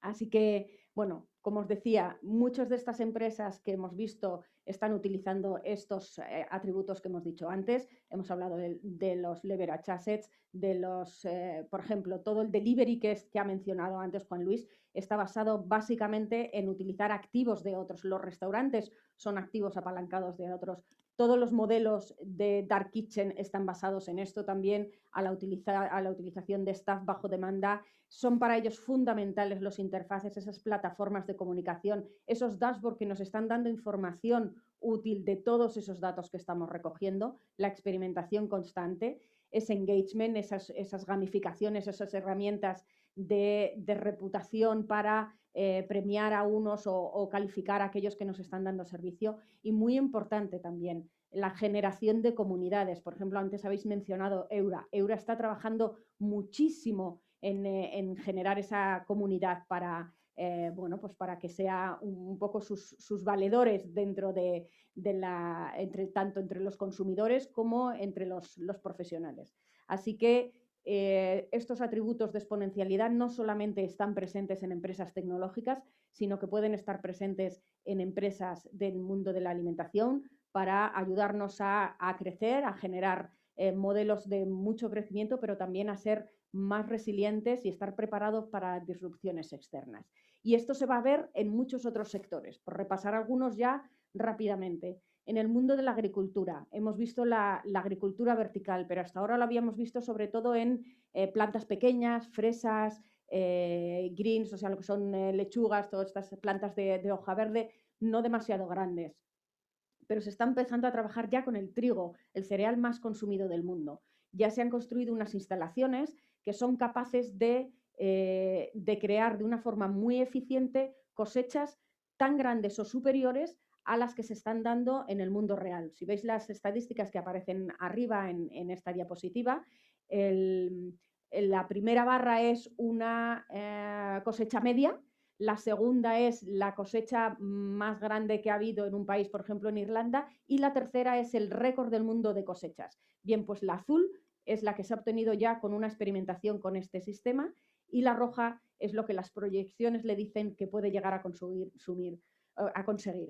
Así que, bueno, como os decía, muchas de estas empresas que hemos visto están utilizando estos atributos que hemos dicho antes. Hemos hablado de los leverage assets, de los, por ejemplo, todo el delivery que ha mencionado antes Juan Luis, está basado básicamente en utilizar activos de otros. Los restaurantes son activos apalancados de otros. Todos los modelos de Dark Kitchen están basados en esto también, a la utilización de staff bajo demanda. Son para ellos fundamentales los interfaces, esas plataformas de comunicación, esos dashboards que nos están dando información útil de todos esos datos que estamos recogiendo, la experimentación constante, ese engagement, esas gamificaciones, esas herramientas de reputación para premiar a unos o calificar a aquellos que nos están dando servicio. Y muy importante también, la generación de comunidades. Por ejemplo, antes habéis mencionado Eura. Eura está trabajando muchísimo en generar esa comunidad para, bueno, pues para que sea un poco sus valedores dentro tanto entre los consumidores como entre los profesionales. Así que estos atributos de exponencialidad no solamente están presentes en empresas tecnológicas, sino que pueden estar presentes en empresas del mundo de la alimentación para ayudarnos a crecer, a generar modelos de mucho crecimiento, pero también a ser más resilientes y estar preparados para disrupciones externas. Y esto se va a ver en muchos otros sectores. Por repasar algunos ya rápidamente. En el mundo de la agricultura, hemos visto la agricultura vertical, pero hasta ahora lo habíamos visto sobre todo en plantas pequeñas, fresas, greens, o sea, lo que son lechugas, todas estas plantas de hoja verde, no demasiado grandes. Pero se está empezando a trabajar ya con el trigo, el cereal más consumido del mundo. Ya se han construido unas instalaciones que son capaces de crear de una forma muy eficiente cosechas tan grandes o superiores a las que se están dando en el mundo real. Si veis las estadísticas que aparecen arriba en esta diapositiva, la primera barra es una cosecha media, la segunda es la cosecha más grande que ha habido en un país, por ejemplo en Irlanda, y la tercera es el récord del mundo de cosechas. Bien, pues la azul es la que se ha obtenido ya con una experimentación con este sistema y la roja es lo que las proyecciones le dicen que puede llegar a conseguir,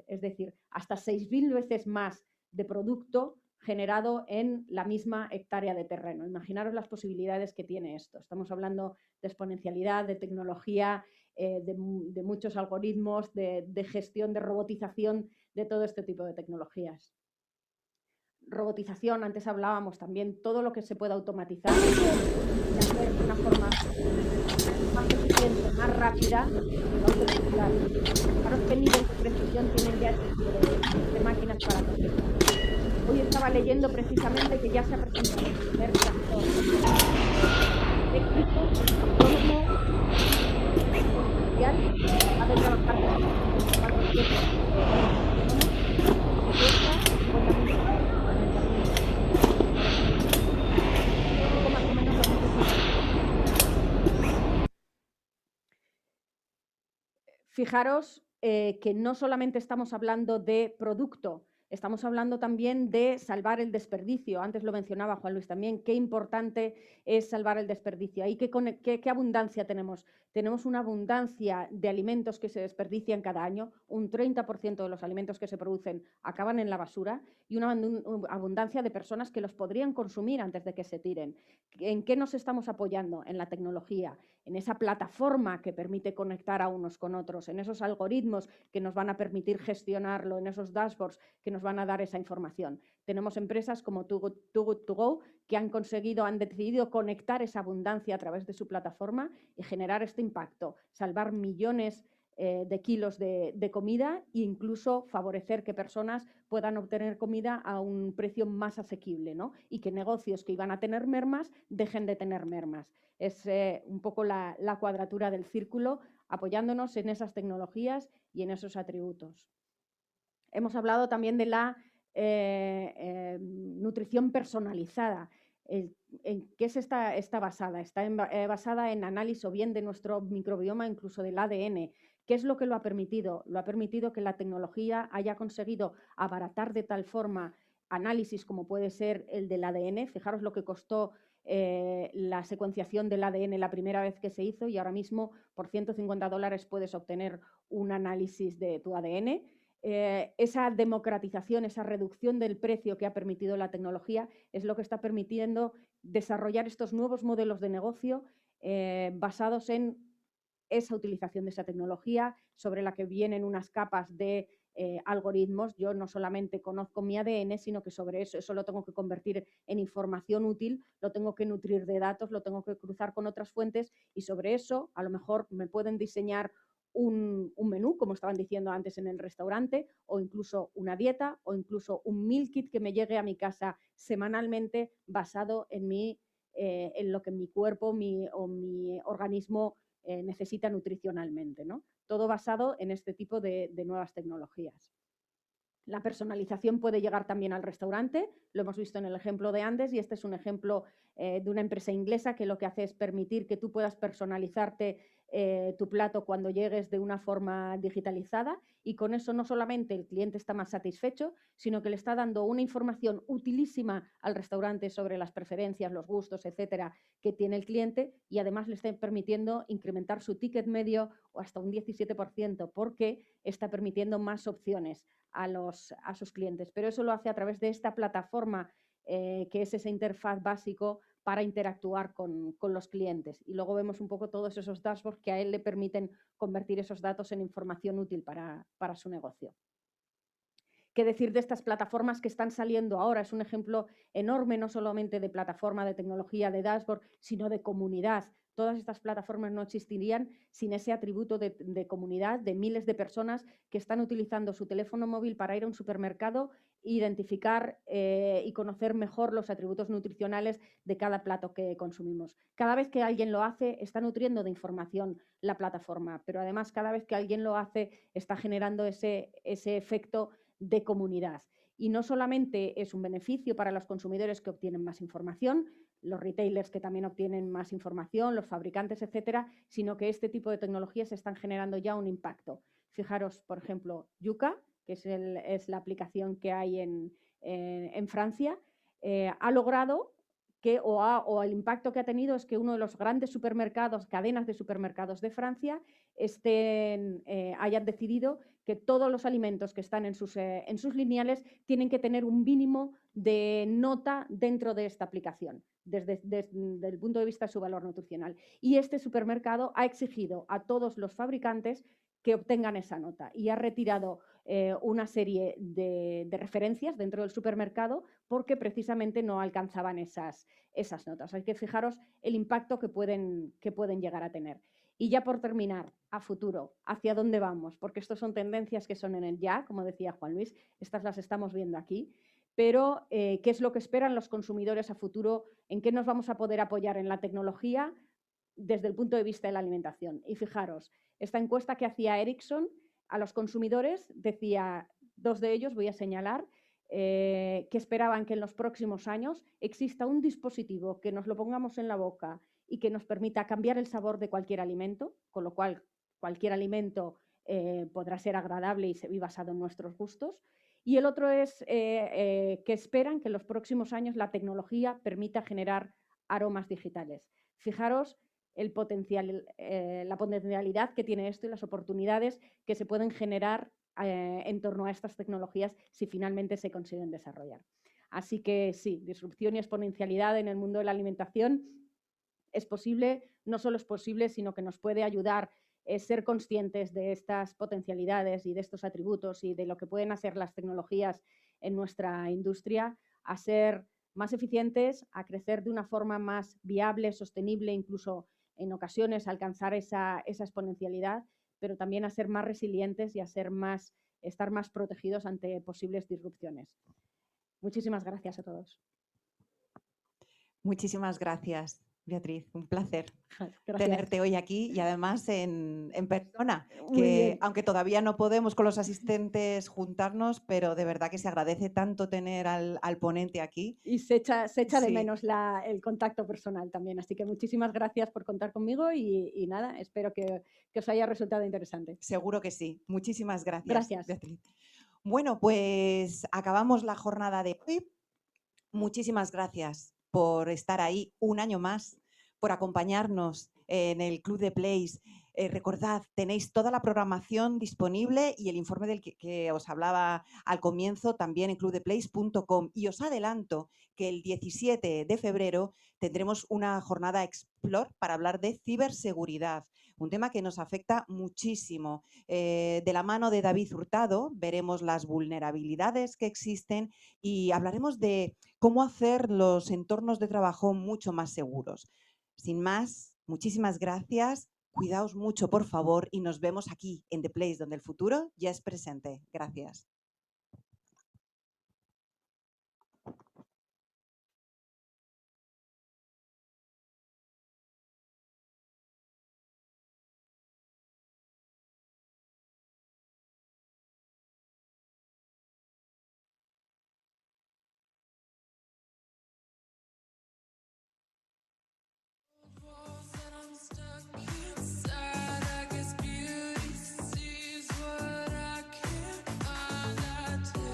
es decir, hasta 6.000 veces más de producto generado en la misma hectárea de terreno. Imaginaros las posibilidades que tiene esto. Estamos hablando de exponencialidad, de tecnología, de muchos algoritmos, de gestión, de robotización, de todo este tipo de tecnologías. Robotización, antes hablábamos también, todo lo que se pueda automatizar y hacer de una forma más eficiente, más rápida, Fijaros qué nivel de precisión tienen ya este tipo de máquinas para cosechar. Hoy estaba leyendo precisamente que ya se ha presentado el primer tractor eléctrico, autónomo, industrial, capaz de trabajar Fijaros que no solamente estamos hablando de producto, estamos hablando también de salvar el desperdicio. Antes lo mencionaba Juan Luis también, qué importante es salvar el desperdicio. Ahí ¿qué abundancia tenemos? Tenemos una abundancia de alimentos que se desperdician cada año, un 30% de los alimentos que se producen acaban en la basura y una abundancia de personas que los podrían consumir antes de que se tiren. ¿En qué nos estamos apoyando? En la tecnología, en esa plataforma que permite conectar a unos con otros, en esos algoritmos que nos van a permitir gestionarlo, en esos dashboards que nos van a dar esa información. Tenemos empresas como Too Good To Go que han decidido conectar esa abundancia a través de su plataforma y generar este impacto, salvar millones de kilos de comida e incluso favorecer que personas puedan obtener comida a un precio más asequible, ¿no? Y que negocios que iban a tener mermas dejen de tener mermas. Es un poco la cuadratura del círculo, apoyándonos en esas tecnologías y en esos atributos. Hemos hablado también de la nutrición personalizada. ¿En qué está basada? Está basada en análisis o bien de nuestro microbioma, incluso del ADN. ¿Qué es lo que lo ha permitido? Lo ha permitido que la tecnología haya conseguido abaratar de tal forma análisis como puede ser el del ADN. Fijaros lo que costó la secuenciación del ADN la primera vez que se hizo y ahora mismo por $150 puedes obtener un análisis de tu ADN. Esa democratización, esa reducción del precio que ha permitido la tecnología es lo que está permitiendo desarrollar estos nuevos modelos de negocio basados en esa utilización de esa tecnología, sobre la que vienen unas capas de algoritmos. Yo no solamente conozco mi ADN, sino que sobre eso lo tengo que convertir en información útil, lo tengo que nutrir de datos, lo tengo que cruzar con otras fuentes y sobre eso a lo mejor me pueden diseñar un menú, como estaban diciendo antes en el restaurante, o incluso una dieta, o incluso un meal kit que me llegue a mi casa semanalmente basado en lo que mi cuerpo o mi organismo necesita nutricionalmente, ¿no? Todo basado en este tipo de nuevas tecnologías. La personalización puede llegar también al restaurante, lo hemos visto en el ejemplo de Andes y este es un ejemplo de una empresa inglesa que lo que hace es permitir que tú puedas personalizarte tu plato cuando llegues de una forma digitalizada, y con eso no solamente el cliente está más satisfecho, sino que le está dando una información utilísima al restaurante sobre las preferencias, los gustos, etcétera, que tiene el cliente, y además le está permitiendo incrementar su ticket medio o hasta un 17% porque está permitiendo más opciones a sus clientes. Pero eso lo hace a través de esta plataforma que es ese interfaz básico para interactuar con los clientes. Y luego vemos un poco todos esos dashboards que a él le permiten convertir esos datos en información útil para su negocio. ¿Qué decir de estas plataformas que están saliendo ahora? Es un ejemplo enorme, no solamente de plataforma, de tecnología, de dashboard, sino de comunidad. Todas estas plataformas no existirían sin ese atributo de comunidad, de miles de personas que están utilizando su teléfono móvil para ir a un supermercado, identificar y conocer mejor los atributos nutricionales de cada plato que consumimos. Cada vez que alguien lo hace, está nutriendo de información la plataforma, pero además cada vez que alguien lo hace, está generando ese efecto de comunidad. Y no solamente es un beneficio para los consumidores que obtienen más información, los retailers que también obtienen más información, los fabricantes, etcétera, sino que este tipo de tecnologías están generando ya un impacto. Fijaros, por ejemplo, Yuka, que es la aplicación que hay en Francia, ha logrado que, o el impacto que ha tenido es que uno de los grandes supermercados, cadenas de supermercados de Francia, hayan decidido que todos los alimentos que están en sus lineales tienen que tener un mínimo de nota dentro de esta aplicación, desde el punto de vista de su valor nutricional. Y este supermercado ha exigido a todos los fabricantes que obtengan esa nota y ha retirado una serie de referencias dentro del supermercado porque precisamente no alcanzaban esas notas. Hay que fijaros el impacto que pueden llegar a tener. Y ya por terminar, a futuro, ¿hacia dónde vamos? Porque estas son tendencias que son en el ya, como decía Juan Luis, estas las estamos viendo aquí, pero ¿qué es lo que esperan los consumidores a futuro? ¿En qué nos vamos a poder apoyar en la tecnología desde el punto de vista de la alimentación? Y fijaros, esta encuesta que hacía Ericsson a los consumidores decía, dos de ellos voy a señalar, que esperaban que en los próximos años exista un dispositivo que nos lo pongamos en la boca y que nos permita cambiar el sabor de cualquier alimento, con lo cual cualquier alimento podrá ser agradable y basado en nuestros gustos. Y el otro es que esperan que en los próximos años la tecnología permita generar aromas digitales. Fijaros la potencialidad que tiene esto y las oportunidades que se pueden generar en torno a estas tecnologías si finalmente se consiguen desarrollar. Así que sí, disrupción y exponencialidad en el mundo de la alimentación es posible, no solo es posible, sino que nos puede ayudar a ser conscientes de estas potencialidades y de estos atributos y de lo que pueden hacer las tecnologías en nuestra industria, a ser más eficientes, a crecer de una forma más viable, sostenible, incluso en ocasiones alcanzar esa exponencialidad, pero también a ser más resilientes y a estar más protegidos ante posibles disrupciones. Muchísimas gracias a todos. Muchísimas gracias, Beatriz. Un placer Gracias. tenerte hoy aquí y además en persona, Muy que bien. aunque todavía no podemos con los asistentes juntarnos, pero de verdad que se agradece tanto tener al ponente aquí. Y se echa de Sí. menos el contacto personal también. Así que muchísimas gracias por contar conmigo y nada, espero que os haya resultado interesante. Seguro que sí. Muchísimas gracias, Gracias. Beatriz. Bueno, pues acabamos la jornada de hoy. Muchísimas gracias por estar ahí un año más, por acompañarnos en el Club de Place. Recordad, tenéis toda la programación disponible y el informe del que os hablaba al comienzo también en clubdeplace.com. Y os adelanto que el 17 de febrero tendremos una jornada Explore para hablar de ciberseguridad, un tema que nos afecta muchísimo. De la mano de David Hurtado veremos las vulnerabilidades que existen y hablaremos de cómo hacer los entornos de trabajo mucho más seguros. Sin más, muchísimas gracias. Cuidaos mucho, por favor, y nos vemos aquí en The Place, donde el futuro ya es presente. Gracias.